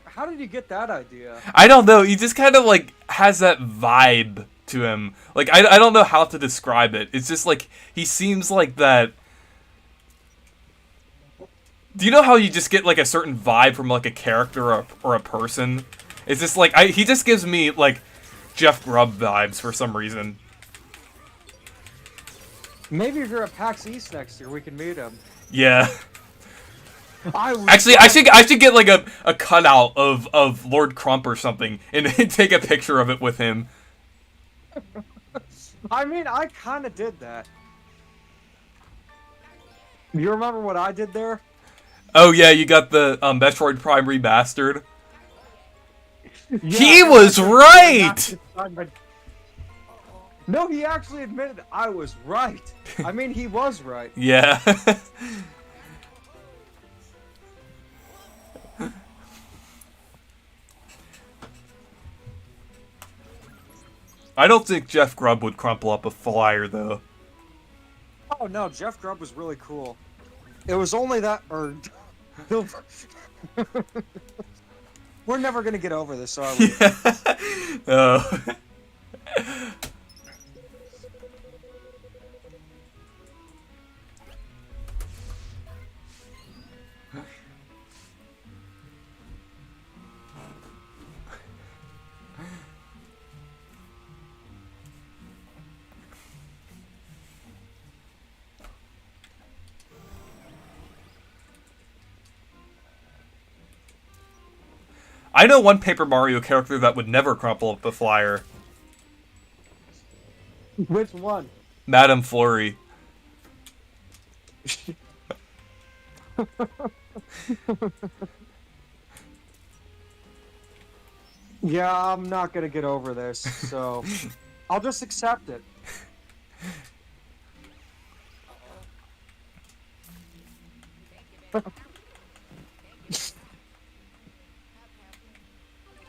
How did you get that idea? I don't know, he just kind of like has that vibe to him. Like, I don't know how to describe it. It's just like, he seems like that... Do you know how you just get like a certain vibe from like a character or a person? It's just like, he just gives me like Jeff Grubb vibes for some reason. Maybe if you're at PAX East next year, we can meet him. Yeah. Actually, I should get like a cutout of Lord Crump or something and take a picture of it with him. I mean, I kind of did that. You remember what I did there? Oh yeah, you got the Metroid Prime Remastered. Yeah, He was right! No, he actually admitted I was right. I mean, he was right. Yeah. I don't think Jeff Grubb would crumple up a flyer, though. Oh no, Jeff Grubb was really cool. It was only that, or... We're never gonna get over this, are we? Oh. I know one Paper Mario character that would never crumple up the flyer. Which one? Madame Flurry. Yeah, I'm not gonna get over this, so I'll just accept it.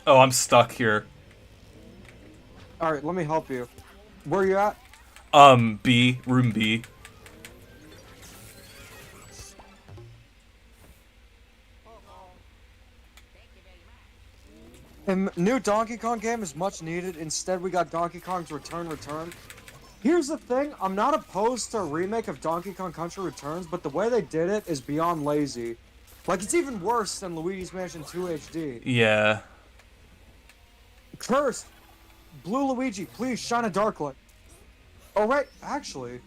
Oh, I'm stuck here. Alright, let me help you. Where you at? B. Room B. The new Donkey Kong game is much needed. Instead, we got Donkey Kong's Return. Here's the thing, I'm not opposed to a remake of Donkey Kong Country Returns, but the way they did it is beyond lazy. Like, it's even worse than Luigi's Mansion 2 HD. Yeah. Cursed! Blue Luigi, please shine a dark light. Oh, right, actually.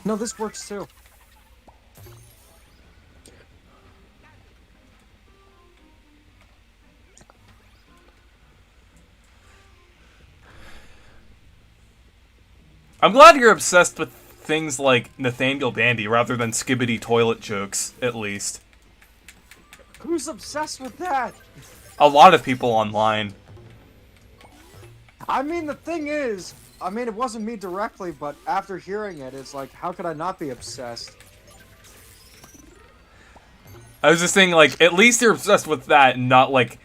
No, this works too. I'm glad you're obsessed with things like Nathaniel Bandy rather than skibbity toilet jokes, at least. Who's obsessed with that? A lot of people online. I mean, the thing is, it wasn't me directly, but after hearing it, it's like, how could I not be obsessed? I was just saying, like, at least you're obsessed with that and not, like...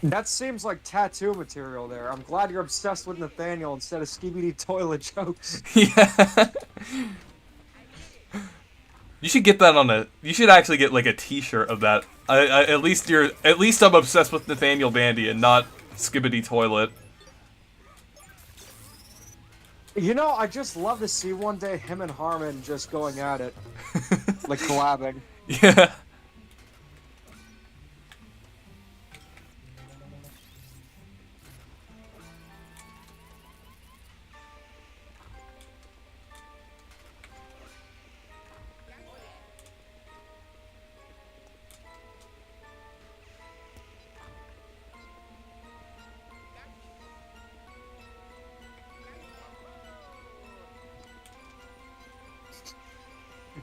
That seems like tattoo material there. I'm glad you're obsessed with Nathaniel instead of skibidi toilet jokes. Yeah. You should get that on a... You should actually get, like, a t-shirt of that. At least I'm obsessed with Nathaniel Bandy and not skibbity toilet. You know, I just love to see one day him and Harmon just going at it. Like, collabing. Yeah.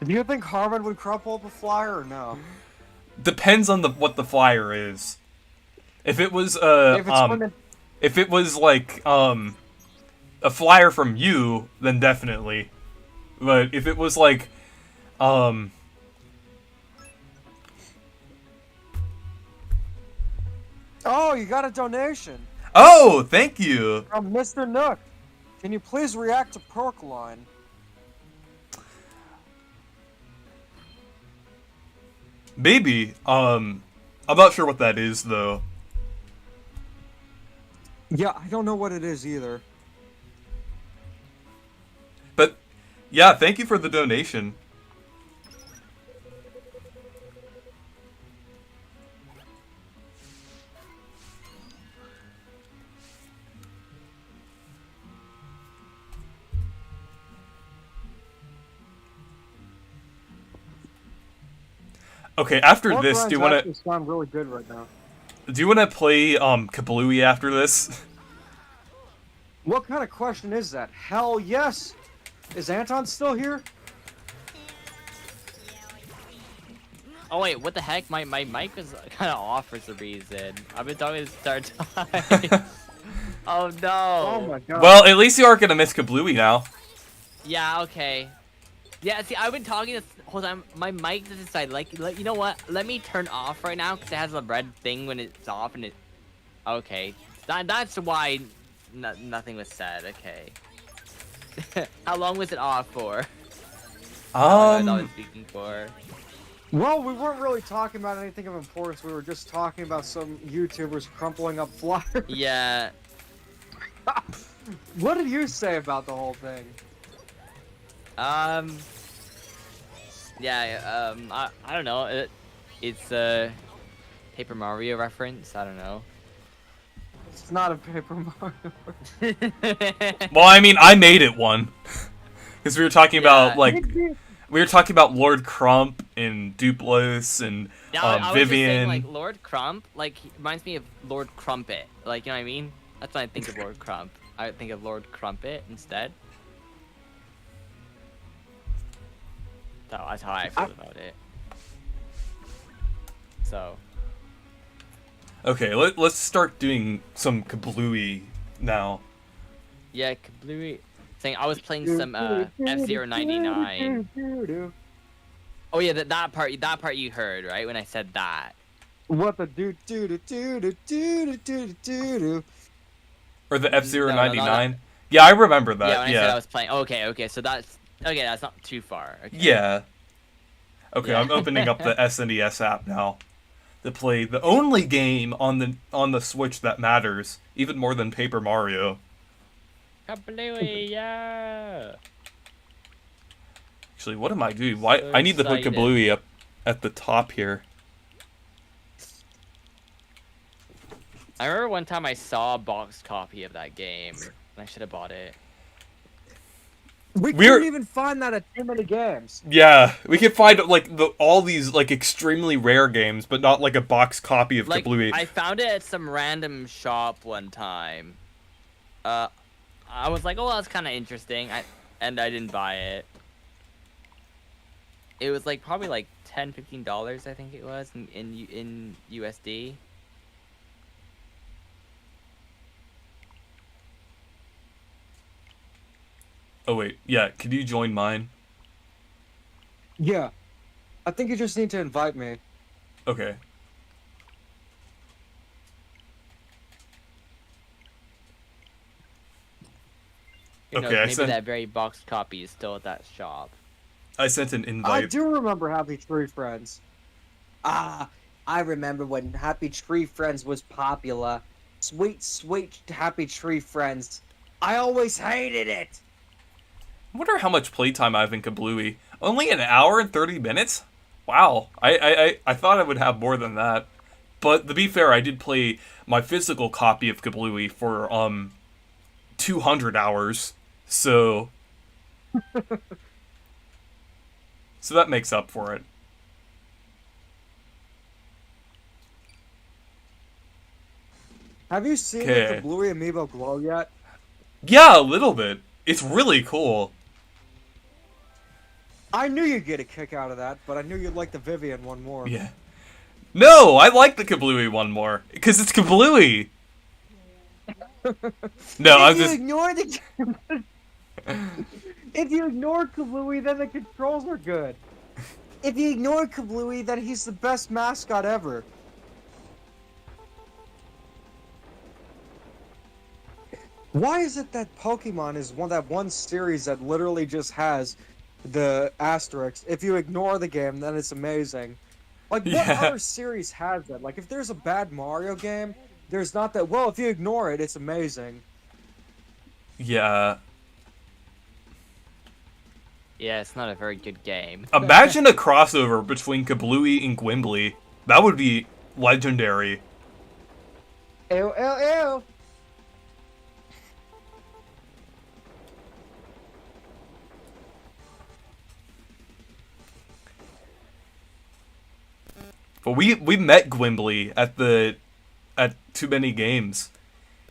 Do you think Harmon would crumple up a flyer or no? Depends on what the flyer is. If it was if it was like a flyer from you, then definitely. But if it was like oh, you got a donation. Oh, thank you. From Mr. Nook. Can you please react to Perkline? Maybe. I'm not sure what that is though. Yeah, I don't know what it is either. But yeah, thank you for the donation. Okay, after this, do you want to sound really good right now? Do you want to play Kablooey after this? What kind of question is that? Hell yes. Is Anton still here? Oh wait, what the heck? My mic was kind of off for some reason. I've been talking this entire time. Oh no. Oh my god. Well, at least you aren't gonna miss Kablooey now. Yeah. Okay. Yeah. See, I've been talking this whole time. My mic just decided, you know what? Let me turn off right now because it has a red thing when it's off, and it. Okay. That's why nothing was said. Okay. How long was it off for? I was speaking for. Well, we weren't really talking about anything of importance. We were just talking about some YouTubers crumpling up flyers. Yeah. What did you say about the whole thing? Yeah, I don't know. It's a Paper Mario reference. I don't know. It's not a Paper Mario. Well, I mean, I made it one. Because we were talking about, like... We were talking about Lord Crump and Duplos and Yeah, I was just saying, Vivian. like, Lord Crump, like, he reminds me of Lord Crumpet. Like, you know what I mean? That's when I think of Lord Crump. I think of Lord Crumpet instead. So that's how I feel about it. So. Okay, let's start doing some kablooey now. Yeah, Kablooey. Saying I was playing some F-Zero 99. Oh yeah, that part you heard, right? When I said that. What the do. Or the F-Zero No, 99. Yeah, I remember Yeah, that. when I said I was playing. Okay, so that's okay. That's not too far. Okay. Yeah. Okay, Yeah. I'm opening up the SNES app now to play the only game on the Switch that matters, even more than Paper Mario. Kablooey, yeah. Actually, what am I doing? Why So I need to put excited. Kablooey up at the top here. I remember one time I saw a box copy of that game, and I should have bought it. We We're- couldn't even find that at too many games. Yeah, we can find like all these like extremely rare games, but not like a box copy of Like, Kablooey. I found it at some random shop one time. I was like, oh, that's kind of interesting. And I didn't buy it. It was like probably like $10-15, I think it was in USD. Oh wait, yeah. Could you join mine? Yeah. I think you just need to invite me. Okay. Who knows, Okay, I maybe sent- that very box copy is still at that shop. I sent an I invite. do remember Happy Tree Friends. Ah, I remember when Happy Tree Friends was popular. Sweet, sweet Happy Tree Friends. I always hated it. I wonder how much playtime I have in Kablooey. Only an hour and 30 minutes? Wow. I thought I would have more than that. But to be fair, I did play my physical copy of Kablooey for 200 hours. So so that makes up for it. Have you seen Okay. the Bluey Amiibo glow yet? Yeah, a little bit. It's really cool. I knew you'd get a kick out of that, but I knew you'd like the Vivian one more. Yeah. No, I like the Kablooey one more. Because it's Kablooey. No, I'm If you just... ignore the if you ignore Kablooey, then the controls are good. If you ignore Kablooey, then he's the best mascot ever. Why is it that Pokemon is that one series that literally just has the asterisk? If you ignore the game, then it's amazing. Like, what Yeah. other series has that? Like, if there's a bad Mario game, there's not that. Well, if you ignore it, it's amazing. Yeah. Yeah, it's not a very good game. Imagine a crossover between Kablooey and Gwimbly. That would be legendary. Ew, ew, ew. But we met Gwimbly at Too Many Games,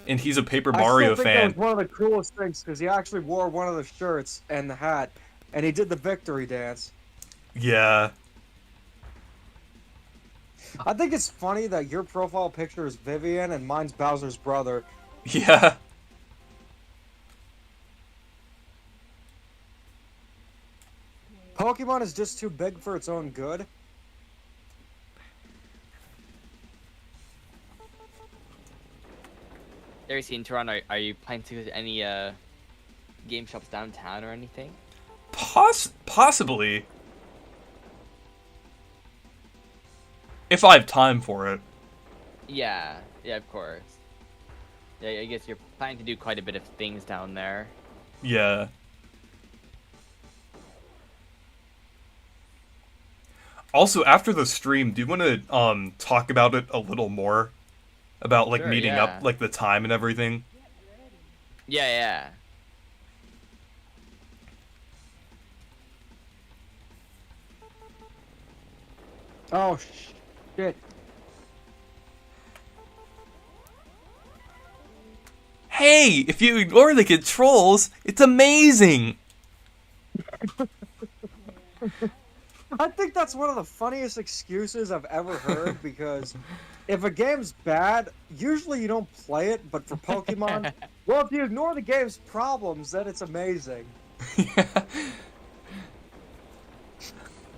and he's a Paper Mario I still think fan. that was one of the coolest things because he actually wore one of the shirts and the hat, and he did the victory dance. Yeah. I think it's funny that your profile picture is Vivian and mine's Bowser's brother. Yeah. Pokemon is just too big for its own good. Seriously, in Toronto, are you planning to go to any game shops downtown or anything? Possibly. If I have time for it. Yeah, of course. Yeah, I guess you're planning to do quite a bit of things down there. Yeah. Also, after the stream, do you want to talk about it a little more? About like Sure, meeting yeah. up, like the time and everything? Yeah. Oh, shit. Hey, if you ignore the controls, it's amazing! I think that's one of the funniest excuses I've ever heard, because if a game's bad, usually you don't play it, but for Pokemon, well, if you ignore the game's problems, then it's amazing. Yeah.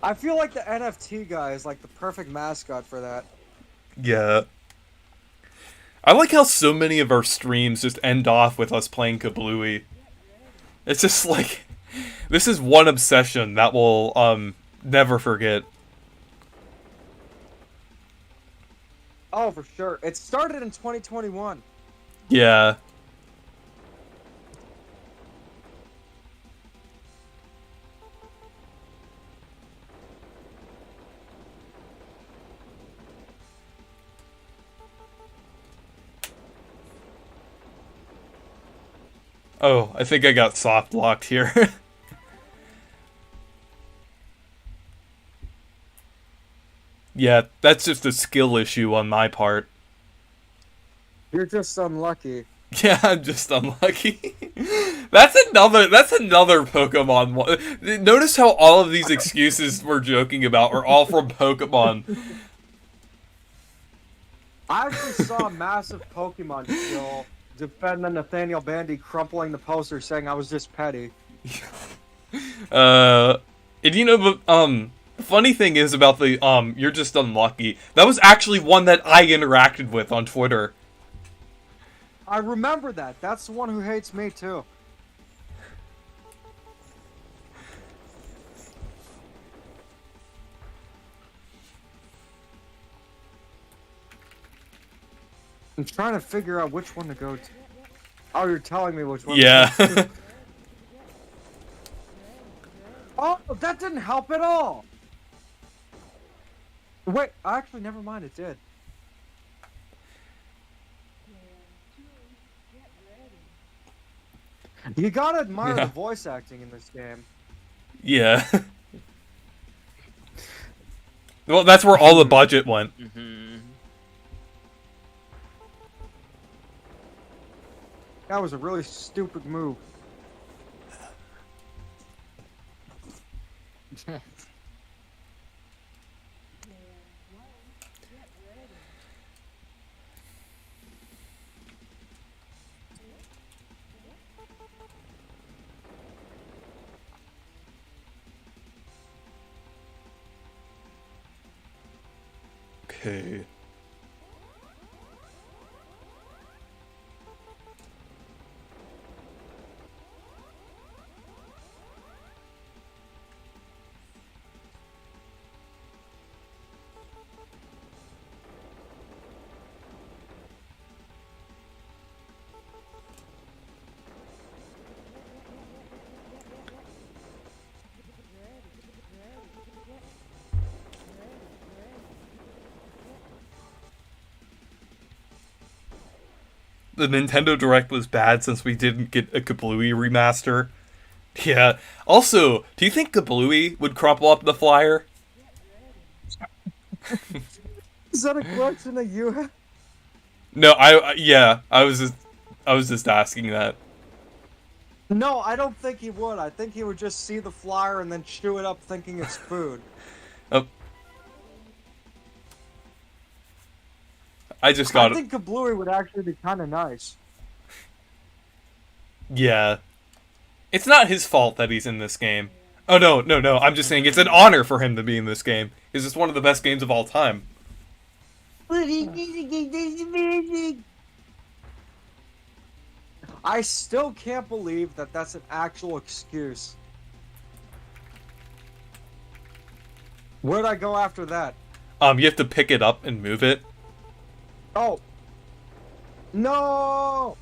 I feel like the NFT guy is like the perfect mascot for that. Yeah. I like how so many of our streams just end off with us playing Kablooey. It's just like, this is one obsession that we'll, never forget. Oh, for sure. It started in 2021. Yeah. Oh, I think I got soft locked here. Yeah, that's just a skill issue on my part. You're just unlucky. Yeah, I'm just unlucky. That's another Pokemon one. Notice how all of these excuses we're joking about are all from Pokemon. I actually saw a massive Pokemon skill defend the Nathaniel Bandy crumpling the poster saying I was just petty. And you know, the funny thing is about the you're just unlucky. That was actually one that I interacted with on Twitter. I remember that. That's the one who hates me too. I'm trying to figure out which one to go to. Oh, you're telling me which one. Yeah. To go to. Oh, that didn't help at all. Wait, actually, never mind. It did. You gotta admire Yeah. the voice acting in this game. Yeah. Well, that's where all the budget went. That was a really stupid move. Okay. The Nintendo Direct was bad since we didn't get a Kablooey remaster. Yeah. Also, do you think Kablooey would crumple up the flyer? Is that a question that you have? No, yeah, I was just asking that. No, I don't think he would. I think he would just see the flyer and then chew it up thinking it's food. Oh. I just got I think Kablooey would actually be kind of nice. Yeah. It's not his fault that he's in this game. Oh, no. I'm just saying it's an honor for him to be in this game. It's just one of the best games of all time. I still can't believe that that's an actual excuse. Where'd I go after that? You have to pick it up and move it. Oh. No!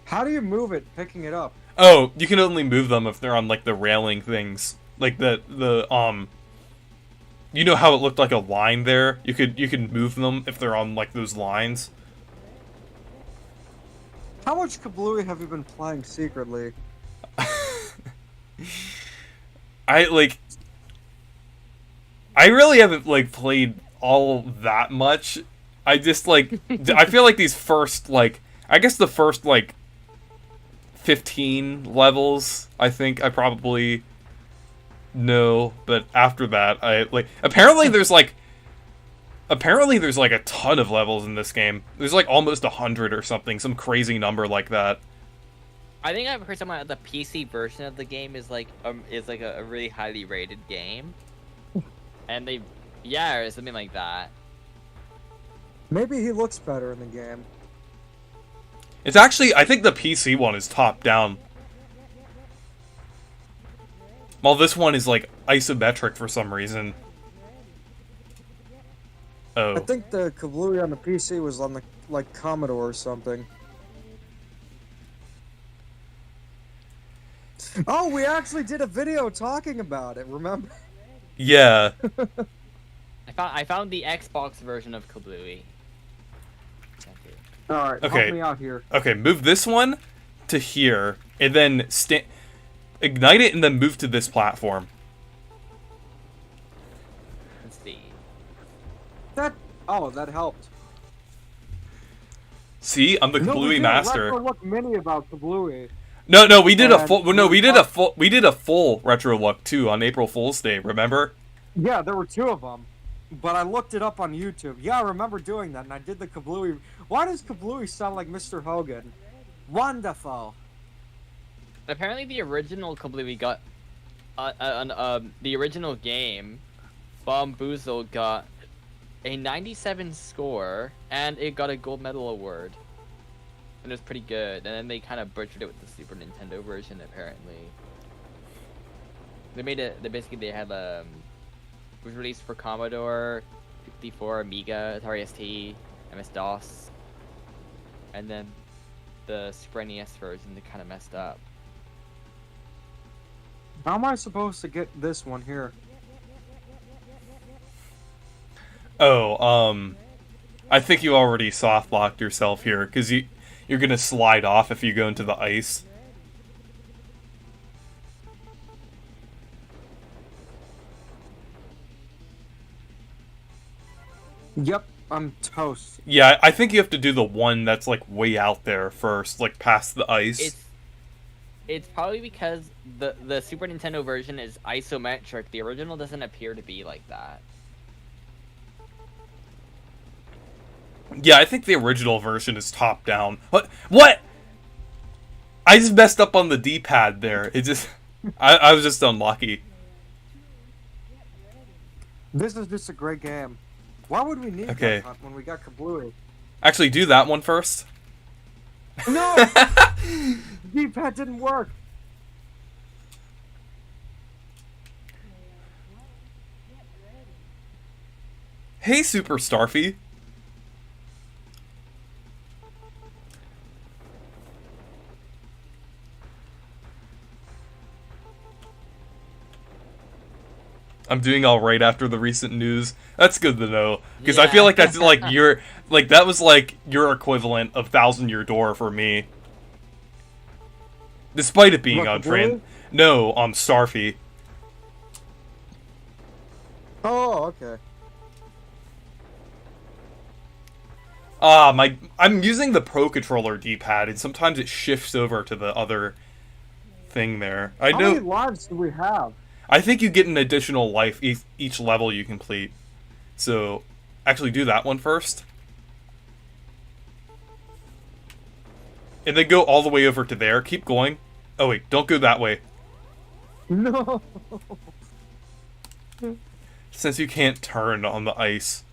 How do you move it, picking it up? Oh, you can only move them if they're on, like, the railing things. Like, you know how it looked like a line there? You can move them if they're on, like, those lines. How much Kablooey have you been playing secretly? I really haven't like played all that much. I just like I feel like these first like I guess the first like 15 levels I think I probably know, but after that I like apparently there's like a ton of levels in this game. There's like almost 100 or something, some crazy number like that. I think I've heard someone the PC version of the game is like a really highly rated game, and or something like that. Maybe he looks better in the game. It's actually I think the PC one is top down. While this one is like isometric for some reason. Oh. I think the Kablooey on the PC was on the like Commodore or something. Oh, we actually did a video talking about it, remember? Yeah. I found the Xbox version of Kablooey. Alright, Okay. help me out here. Okay, move this one to here, and then ignite it, and then move to this platform. Let's see. That helped. See, I'm the Kablooey master. No, we did a retro look mini about Kablooey. No, we did And we did a full retro look too on April Fool's Day. Remember? Yeah, there were 2 of them. But I looked it up on YouTube. Yeah, I remember doing that, and I did the Kablooey. Why does Kablooey sound like Mr. Hogan? Wonderful. Apparently, the original Kablooey got, the original game, Bomboozle got a 97 score, and it got a gold medal award. And it was pretty good. And then they kind of butchered it with the Super Nintendo version, apparently. They made it. They had it was released for Commodore 64, Amiga, Atari ST, MS-DOS, and then the Super NES version they kind of messed up. How am I supposed to get this one here? Oh, I think you already soft locked yourself here because you're gonna slide off if you go into the ice. Yep, I'm toast. Yeah, I think you have to do the one that's like way out there first, like past the ice. It's probably because the Super Nintendo version is isometric. The original doesn't appear to be like that. Yeah, I think the original version is top down. What? I just messed up on the D-pad there. It just I was just unlucky. This is just a great game. Why would we need that when we got Kablooey? Actually, do that one first. No! D-pad didn't work. Hey, Super Starfy. I'm doing all right after the recent news. That's good to know, because I feel like that's like that was like your equivalent of Thousand Year Door for me. Despite it being on trend. No, on Starfy. Oh, okay. I'm using the Pro Controller D-pad, and sometimes it shifts over to the other thing there. How many lives do we have? I think you get an additional life each level you complete. So, actually do that one first. And then go all the way over to there. Keep going. Oh wait, don't go that way. No. Since you can't turn on the ice.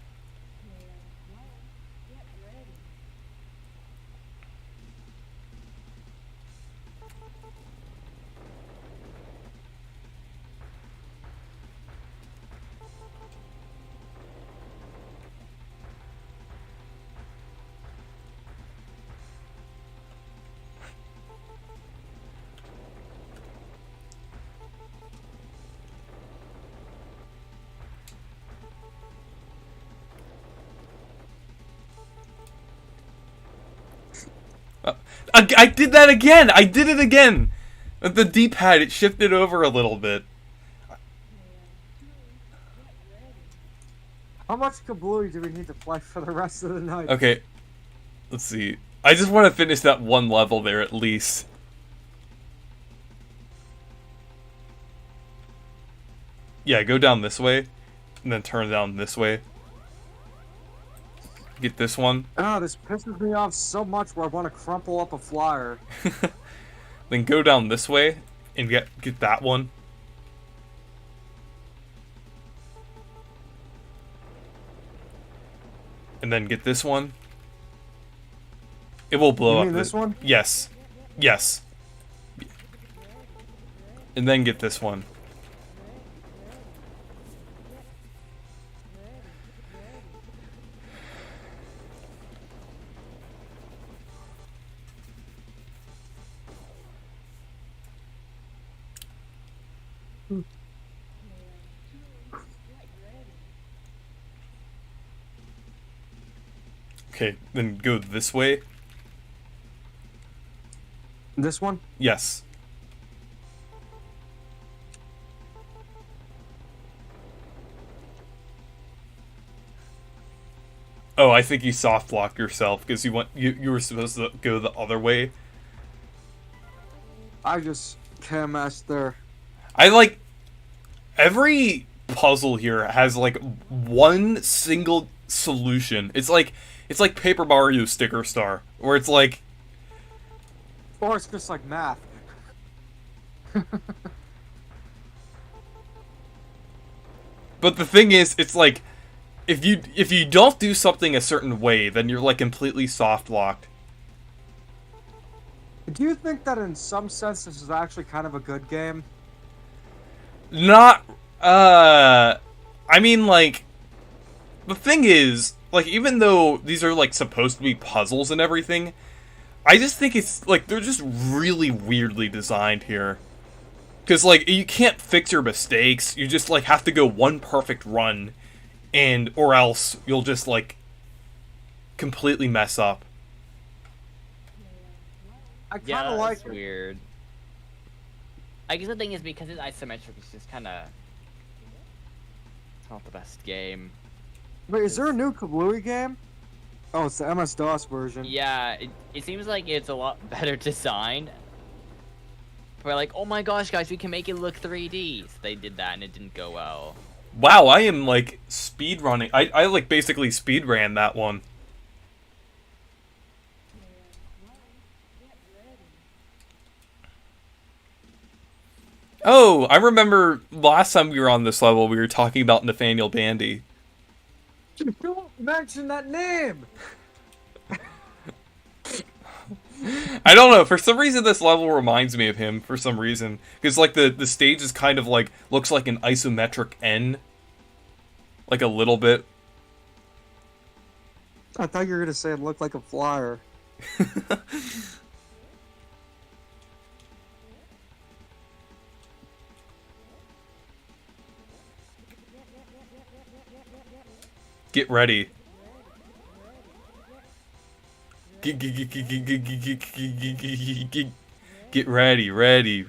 I did that again! I did it again! With the D-pad, it shifted over a little bit. How much kablooey do we need to play for the rest of the night? Okay, let's see. I just want to finish that one level there at least. Yeah, go down this way, and then turn down this way. Get this one. Ah, this pisses me off so much where I want to crumple up a flyer. Then go down this way, and get that one. And then get this one. It will blow You up. mean this one? Yes. Yes. And then get this one. Okay, then go this way. This one? Yes. Oh, I think you soft locked yourself because you were supposed to go the other way. I just can't mess there. I like every puzzle here has like one single solution. It's like Paper Mario Sticker Star, where it's like, Or it's just like math. but the thing is, it's like if you don't do something a certain way, then you're like completely soft locked. Do you think that in some sense this is actually kind of a good game? Not, I mean, like, the thing is, like, even though these are, like, supposed to be puzzles and everything, I just think it's, like, they're just really weirdly designed here. Because, like, you can't fix your mistakes, you just, like, have to go one perfect run, and, or else you'll just, like, completely mess up. I kind Yeah, of like that's it. weird. I guess the thing is because it's isometric, it's just kind of. It's not the best game. Wait, is there a new Kablooey game? Oh, it's the MS-DOS version. Yeah, it seems like it's a lot better designed. We're like, oh my gosh, guys, we can make it look 3D. So they did that and it didn't go well. Wow, I am, like, speed running. I like, basically speed ran that one. Oh, I remember last time we were on this level, we were talking about Nathaniel Bandy. Don't mention that name! I don't know, for some reason this level reminds me of him, for some reason. Because, like, the stage is kind of, like, looks like an isometric N. Like, a little bit. I thought you were gonna say it looked like a flyer. Get ready. Get ready.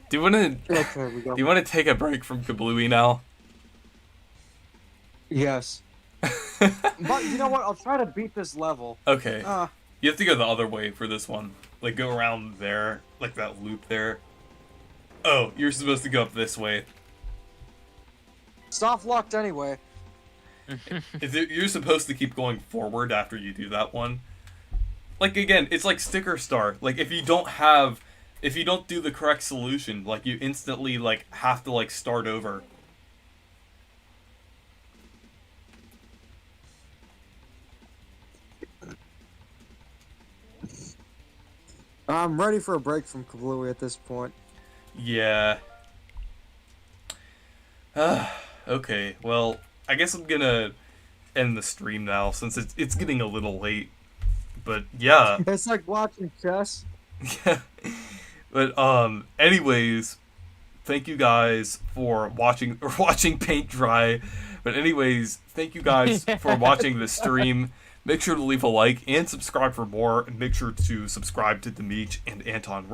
Do you want to take a break from Kablooey now? Yes. But you know what? I'll try to beat this level. Okay. You have to go the other way for this one. Like, go around there, like that loop there. Oh, you're supposed to go up this way. Soft locked anyway. You're supposed to keep going forward after you do that one. Like, again, it's like Sticker Star. Like, if you don't do the correct solution, like, you instantly, like, have to, like, start over. I'm ready for a break from Kablooey at this point. Yeah. Okay, well, I guess I'm gonna end the stream now since it's getting a little late. But yeah. It's like watching chess. Yeah. But anyways, thank you guys for watching paint dry. But anyways, thank you guys for watching the stream. Make sure to leave a like and subscribe for more, and make sure to subscribe to Demeech and Anton Retro.